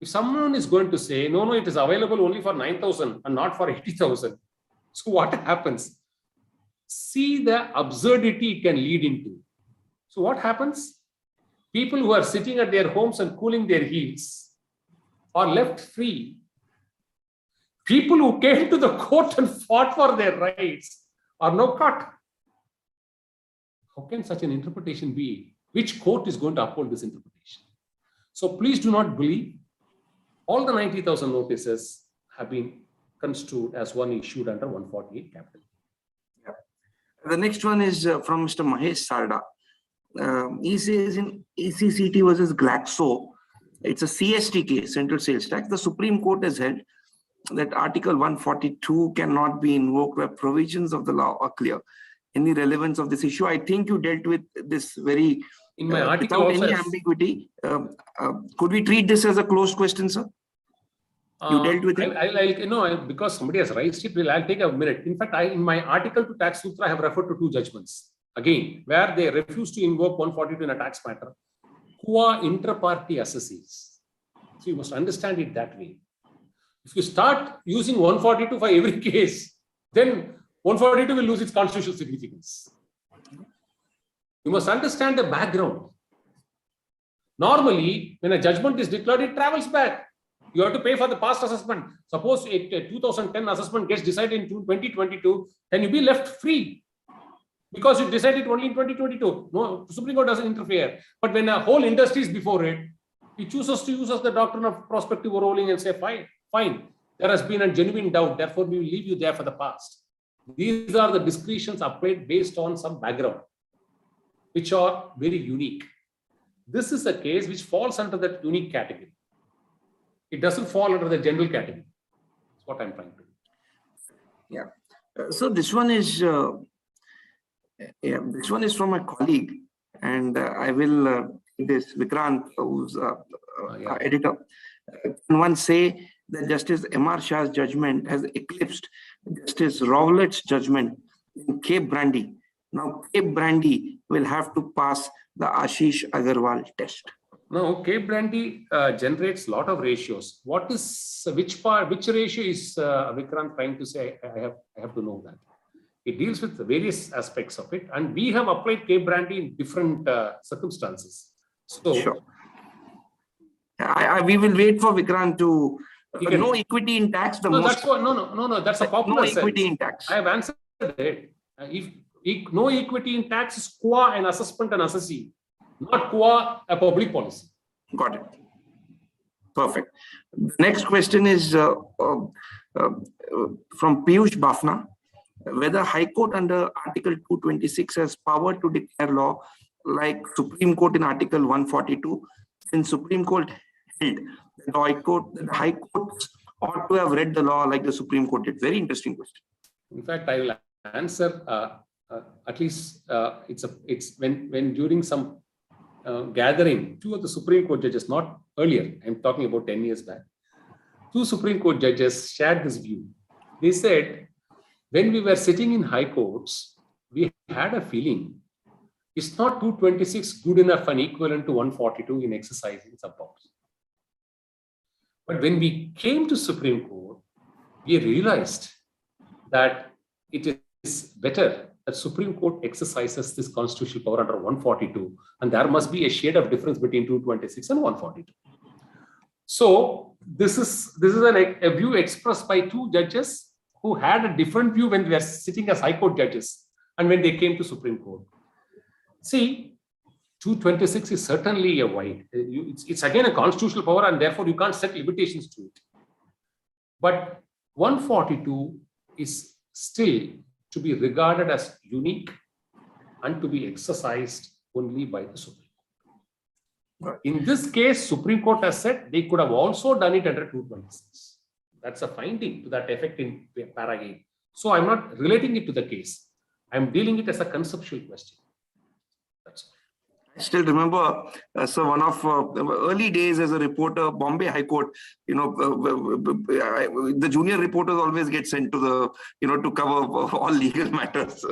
C: If someone is going to say, no, it is available only for 9,000 and not for 80,000. So what happens? See the absurdity it can lead into. So what happens? People who are sitting at their homes and cooling their heels are left free. People who came to the court and fought for their rights are now caught. How can such an interpretation be? Which court is going to uphold this interpretation? So please do not believe all the 90,000 notices have been construed as one issued under 148 capital.
B: Yeah. The next one is from Mr. Mahesh Sarda. He says in ACCT versus Glaxo, it's a CST case, Central Sales Tax. The Supreme Court has held that Article 142 cannot be invoked where provisions of the law are clear. Any relevance of this issue? I think you dealt with this very
C: in my article
B: without any ambiguity. Could we treat this as a closed question, sir? You dealt with it?
C: Because somebody has raised it, I'll take a minute. In fact, in my article to Taxsutra, I have referred to two judgments. Again, where they refuse to invoke 142 in a tax matter, qua inter partes assessees. So you must understand it that way. If you start using 142 for every case, then 142 will lose its constitutional significance. You must understand the background. Normally, when a judgment is declared, it travels back. You have to pay for the past assessment. Suppose a 2010 assessment gets decided in 2022, then you be left free because you decided only in 2022. No, the Supreme Court doesn't interfere. But when a whole industry is before it, it chooses to use the doctrine of prospective rolling and say, fine, there has been a genuine doubt, therefore we will leave you there for the past. These are the discretions applied based on some background, which are very unique. This is a case which falls under that unique category. It doesn't fall under the general category. That's what I'm trying to do.
B: Yeah. So this one is from my colleague, and I will this Vikrant, who's editor. Can one say that Justice M.R. Shah's judgment has eclipsed Justice Rowlett's judgment in Cape Brandy? Now, Cape Brandy will have to pass the Ashish Agarwal test.
C: No, Cape Brandy generates a lot of ratios. What is which ratio is Vikrant trying to say? I have to know that. It deals with the various aspects of it, and we have applied Cape Brandy in different circumstances. So,
B: sure. We will wait for Vikrant to no equity in tax.
C: That's a popular sense.
B: No equity in tax.
C: I have answered it. If no equity in tax is qua an assessment and assessee, not qua a public policy.
B: Got it. Perfect. The next question is from Piyush Bafna. Whether High Court under Article 226 has power to declare law like Supreme Court in Article 142, since Supreme Court held that the High Court ought to have read the law like the Supreme Court did. Very interesting question.
C: In fact, I will answer at least it's when during some gathering, two of the Supreme Court judges, not earlier, I'm talking about 10 years back, two Supreme Court judges shared this view. They said, when we were sitting in high courts, we had a feeling it's not 226 good enough and equivalent to 142 in exercising some powers. But when we came to Supreme Court, we realized that it is better that Supreme Court exercises this constitutional power under 142, and there must be a shade of difference between 226 and 142. So this is a view expressed by two judges who had a different view when they were sitting as High Court judges and when they came to Supreme Court. See, 226 is certainly a wide. It's again a constitutional power, and therefore you can't set limitations to it. But 142 is still to be regarded as unique and to be exercised only by the Supreme Court. In this case, Supreme Court has said they could have also done it under 226. That's a finding to that effect in para 8. So I'm not relating it to the case. I'm dealing it as a conceptual question. That's
B: I still remember, so one of early days as a reporter, Bombay High Court, the junior reporters always get sent to the, to cover all legal matters.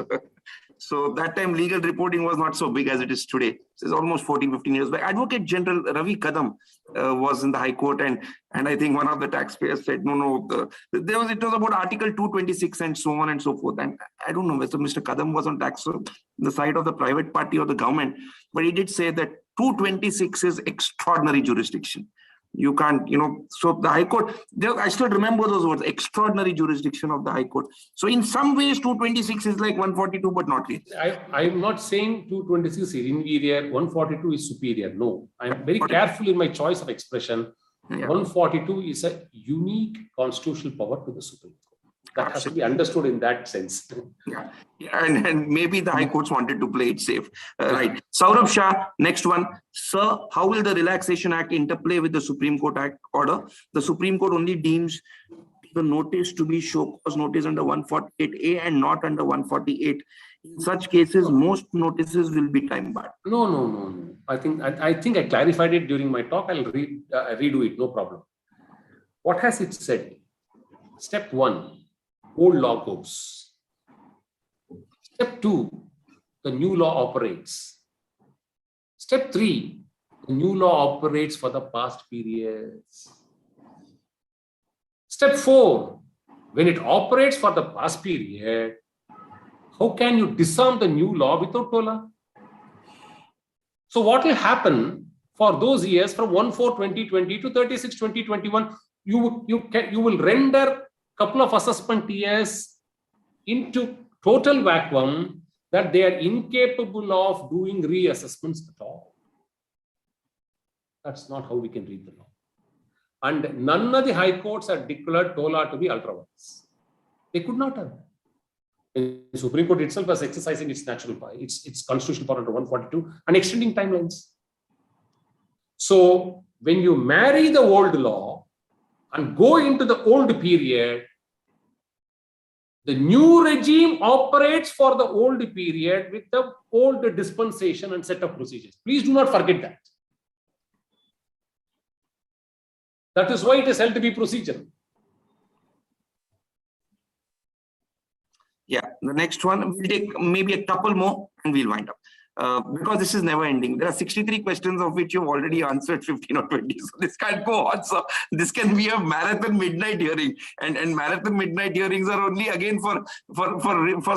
B: So that time legal reporting was not so big as it is today. It's almost 14, 15 years back. Advocate General Ravi Kadam was in the High Court, and I think one of the taxpayers said, it was about Article 226 and so on and so forth. And I don't know whether Mr. Kadam was on the side of the private party or the government, but he did say that 226 is extraordinary jurisdiction. You can't, so the High Court, I still remember those words, extraordinary jurisdiction of the High Court. So in some ways, 226 is like 142, but not really.
C: I'm not saying 226 is inferior, 142 is superior. No, I'm very careful in my choice of expression. Yeah. 142 is a unique constitutional power to the Supreme Court. That has to be understood in that sense.
B: Yeah. And maybe the High Courts wanted to play it safe. Right. Saurabh Shah, next one. Sir, how will the Relaxation Act interplay with the Supreme Court Act order? The Supreme Court only deems the notice to be show cause notice under 148A and not under 148. In such cases, most notices will be time barred.
C: No. I think I clarified it during my talk. I'll redo it. No problem. What has it said? Step 1. Old law goes. Step 2, the new law operates. Step 3, the new law operates for the past periods. Step 4, when it operates for the past period, how can you disarm the new law without tola? So what will happen for those years from 1/4/2020 to 36/2021? You will render couple of assessment years into total vacuum that they are incapable of doing reassessments at all. That's not how we can read the law. And none of the high courts have declared tola to be ultra vires. They could not have. The Supreme Court itself was exercising its natural power, its constitutional power under 142 and extending timelines. So when you marry the old law and go into the old period, the new regime operates for the old period with the old dispensation and set of procedures. Please do not forget that. That is why it is held to be procedural.
B: Yeah, the next one, we'll take maybe a couple more and we'll wind up. Because this is never ending. There are 63 questions of which you've already answered 15 or 20. So this can't go on. So this can be a marathon midnight hearing. And marathon midnight hearings are only again for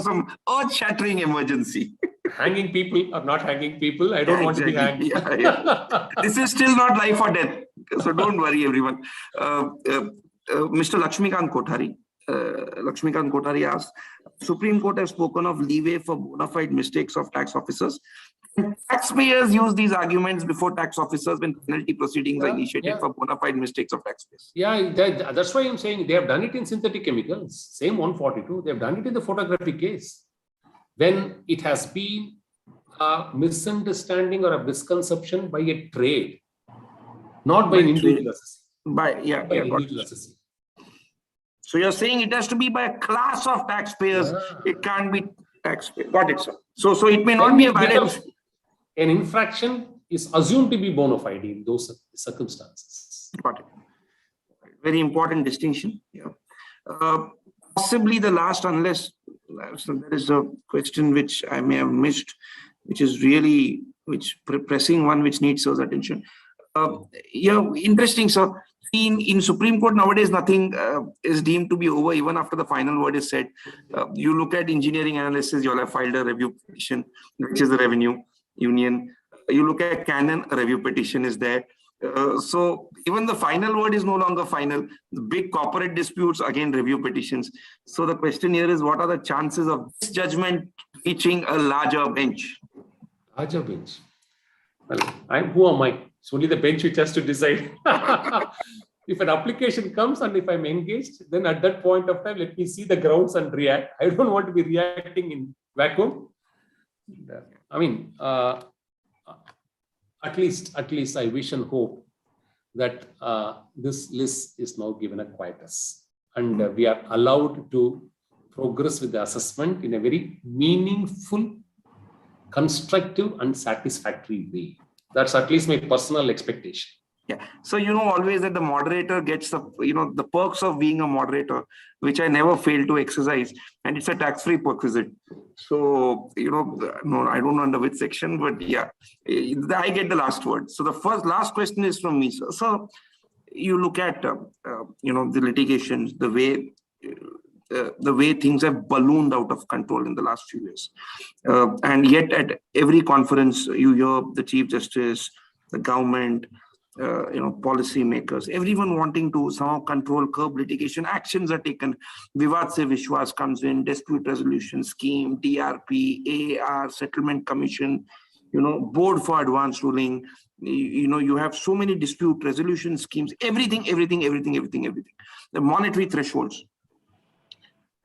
B: some earth-shattering emergency.
C: Hanging people or not hanging people, I don't want to be hanged.
B: Yeah. This is still not life or death. So don't worry, everyone. Mr. Lakshmikant Kothari asks, Supreme Court has spoken of leeway for bona fide mistakes of tax officers. Taxpayers use these arguments before tax officers when penalty proceedings are initiated for bona fide mistakes of taxpayers.
C: Yeah, that's why I'm saying they have done it in synthetic chemicals. Same 142. They have done it in the photography case. When it has been a misunderstanding or a misconception by a trade, not by an individual assessee. So you're saying it has to be by a class of taxpayers. It can't be taxpayers. Got it, sir. So it may not be a valid. An infraction is assumed to be bona fide in those circumstances.
B: Got it. Very important distinction. Yeah. Possibly the last, unless so there is a question which I may have missed, which is really pressing one which needs our attention. Interesting, sir. In Supreme Court nowadays, nothing is deemed to be over even after the final word is said. You look at engineering analysis, you'll have filed a review petition, which is the revenue union. You look at canon, a review petition is there. So even the final word is no longer final. The big corporate disputes, again, review petitions. So the question here is, what are the chances of this judgment reaching a larger bench?
C: Larger bench. Well, who am I? It's only the bench which has to decide. If an application comes and if I'm engaged, then at that point of time, let me see the grounds and react. I don't want to be reacting in vacuum. I mean, at least I wish and hope that this list is now given a quietus, and we are allowed to progress with the assessment in a very meaningful, constructive, and satisfactory way. That's at least my personal expectation.
B: Yeah. So, always that the moderator gets the perks of being a moderator, which I never fail to exercise. And it's a tax-free perquisite. So, no, I don't know under which section, but yeah, I get the last word. So the last question is from me. So you look at, the litigations, the way things have ballooned out of control in the last few years. And yet at every conference, you hear the Chief Justice, the government, policy makers, everyone wanting to somehow control, curb litigation. Actions are taken. Vivad se Vishwas comes in, dispute resolution scheme, DRP, AAR, settlement commission, board for advanced ruling. You have so many dispute resolution schemes, everything. The monetary thresholds.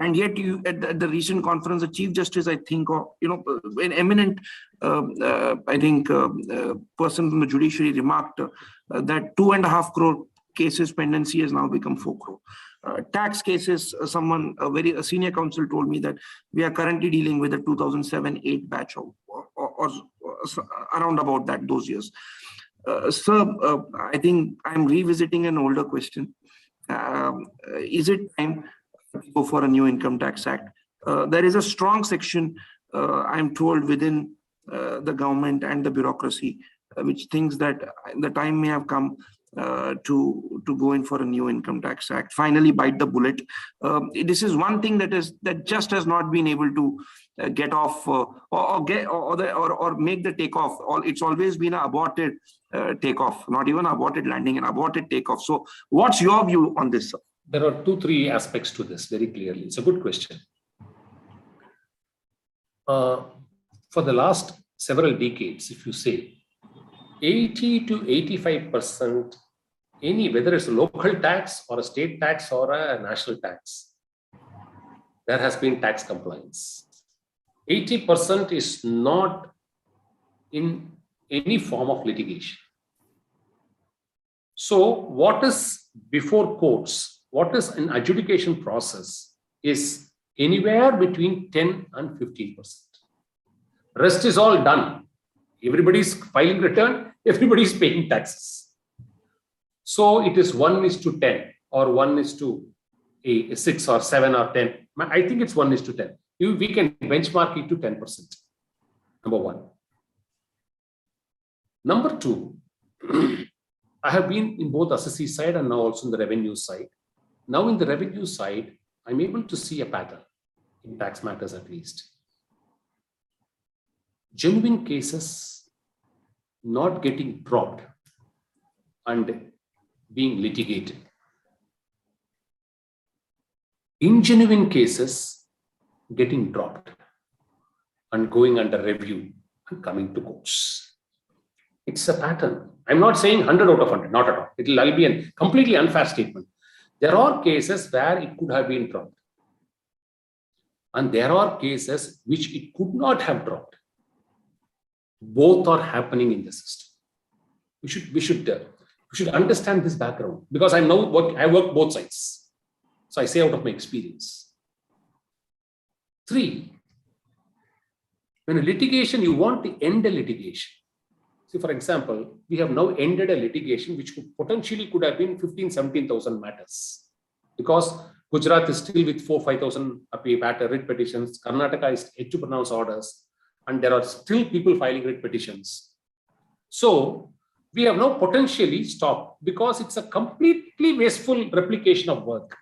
B: And yet, at the recent conference, the Chief Justice, I think, an eminent, person from the judiciary remarked that 2.5 crore cases pendency has now become 4 crore. Tax cases, a senior counsel told me that we are currently dealing with a 2007-8 batch or around about those years. Sir, I think I'm revisiting an older question. Is it time to go for a new Income Tax Act? There is a strong section, I'm told, within the government and the bureaucracy, which thinks that the time may have come to go in for a new Income Tax Act, finally bite the bullet. This is one thing that just has not been able to get off or make the takeoff. It's always been an aborted takeoff, not even aborted landing, an aborted takeoff. So what's your view on this, sir?
C: There are 2-3 aspects to this very clearly. It's a good question. For the last several decades, if you say 80 to 85%, whether it's a local tax or a state tax or a national tax, there has been tax compliance. 80% is not in any form of litigation. So what is before courts, what is an adjudication process is anywhere between 10 and 15%. Rest is all done. Everybody's filing return, everybody's paying taxes. So it is 1:10 or 1:6 or 7 or 10. I think it's 1:10. We can benchmark it to 10%. Number one. Number two, I have been in both assessee side and now also in the revenue side. Now in the revenue side, I'm able to see a pattern in tax matters at least. Genuine cases not getting dropped and being litigated. Ingenuine cases getting dropped and going under review and coming to courts. It's a pattern. I'm not saying 100 out of 100, not at all. I'll be a completely unfair statement. There are cases where it could have been dropped. And there are cases which it could not have dropped. Both are happening in the system. We should understand this background, because I work both sides. So I say out of my experience. 3, when a litigation, you want to end a litigation. See, for example, we have now ended a litigation which could have been 15,000-17,000 matters, because Gujarat is still with 4,000-5,000 writ petitions. Karnataka is yet to pronounce orders, and there are still people filing writ petitions. So we have now potentially stopped because it's a completely wasteful replication of work.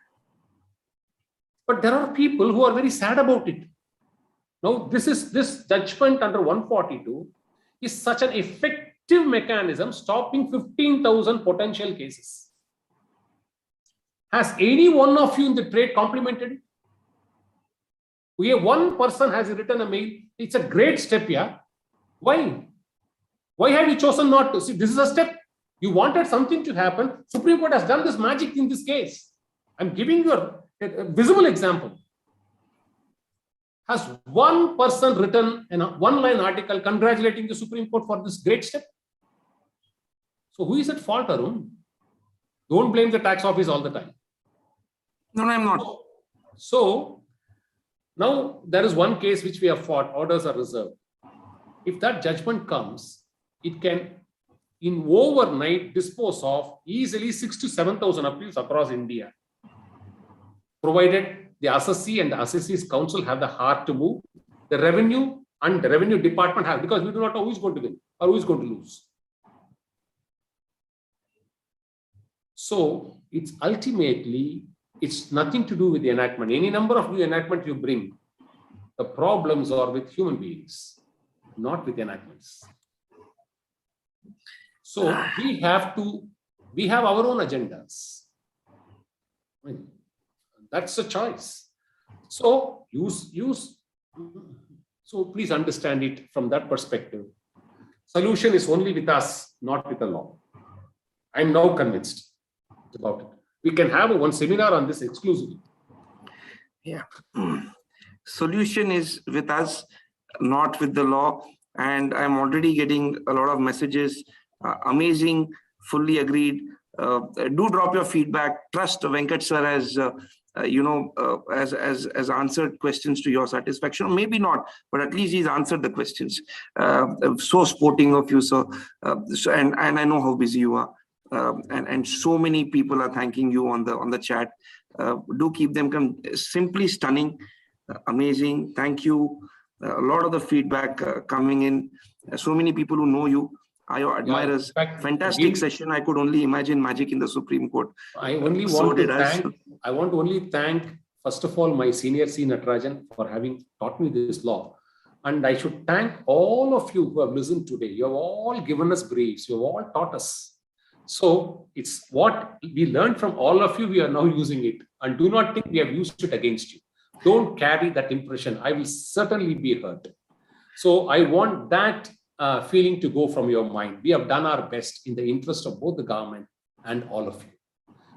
C: But there are people who are very sad about it. Now, this judgment under 142 is such an effective mechanism stopping 15,000 potential cases. Has any one of you in the trade complimented it? One person has written a mail. It's a great step here. Why? Why have you chosen not to? See, this is a step. You wanted something to happen. Supreme Court has done this magic in this case. I'm giving you a visible example. Has one person written in a one-line article congratulating the Supreme Court for this great step? So who is at fault, Arun? Don't blame the tax office all the time.
B: No, I'm not.
C: So now there is one case which we have fought, orders are reserved. If that judgment comes, it can in overnight dispose of easily 6,000 to 7,000 appeals across India, provided the Assessee and the Assessees Council have the heart to move. The revenue and the revenue department have, because we do not know who is going to win or who is going to lose. So it's ultimately, it's nothing to do with the enactment. Any number of new enactment you bring, the problems are with human beings, not with enactments. So we have our own agendas. I mean, that's a choice. So so please understand it from that perspective. Solution is only with us, not with the law. I'm now convinced about it. We can have one seminar on this exclusively.
B: Yeah. Solution is with us, not with the law. And I'm already getting a lot of messages. Amazing, fully agreed. Do drop your feedback. Trust Venkat sir has answered questions to your satisfaction. Maybe not, but at least he's answered the questions. So sporting of you, sir. And I know how busy you are. And so many people are thanking you on the chat. Do keep them simply stunning, amazing. Thank you. A lot of the feedback coming in. So many people who know you are your admirers.
C: Yeah, in fact,
B: fantastic session. I could only imagine magic in the Supreme Court.
C: I want to only thank first of all my senior C. Natarajan for having taught me this law. And I should thank all of you who have listened today. You have all given us briefs. You have all taught us. So it's what we learned from all of you. We are now using it. And do not think we have used it against you. Don't carry that impression. I will certainly be hurt. So I want that feeling to go from your mind. We have done our best in the interest of both the government and all of you.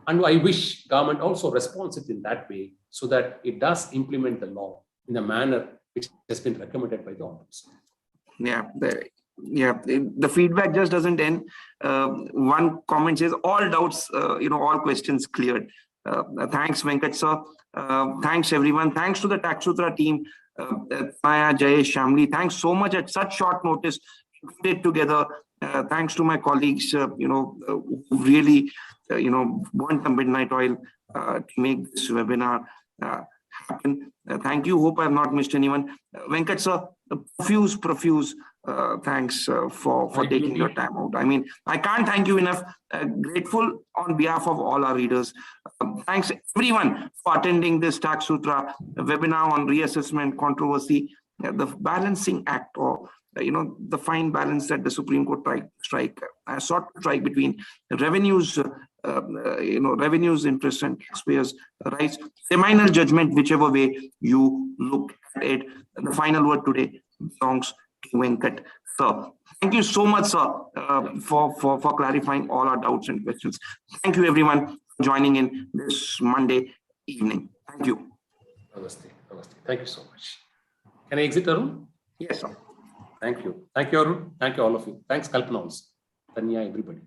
C: And I wish government also responds it in that way so that it does implement the law in a manner which has been recommended by the Honorables.
B: Yeah, the feedback just doesn't end. One comment says all doubts, all questions cleared. Thanks, Venkat sir. Thanks, everyone. Thanks to the Taxsutra team, Maya, Jayesh, Shamli. Thanks so much at such short notice to put it together. Thanks to my colleagues, who really, burnt the midnight oil to make this webinar happen. Thank you. Hope I have not missed anyone. Venkat sir, profuse thanks for taking your time out. I mean, I can't thank you enough. Grateful on behalf of all our readers. Thanks everyone for attending this Taxsutra webinar on reassessment controversy, the balancing act, or the fine balance that the Supreme Court sought to strike between revenues, revenues, interest, and taxpayers' rights. Seminal judgment, whichever way you look at it. The final word today belongs to Venkat sir. Thank you so much, sir, for clarifying all our doubts and questions. Thank you, everyone, for joining in this Monday evening. Thank you.
C: Namaste. Thank you so much. Can I exit, Arun?
B: Yes, sir.
C: Thank you. Thank you, Arun. Thank you, all of you. Thanks, Kalpana also. Tanya, everybody.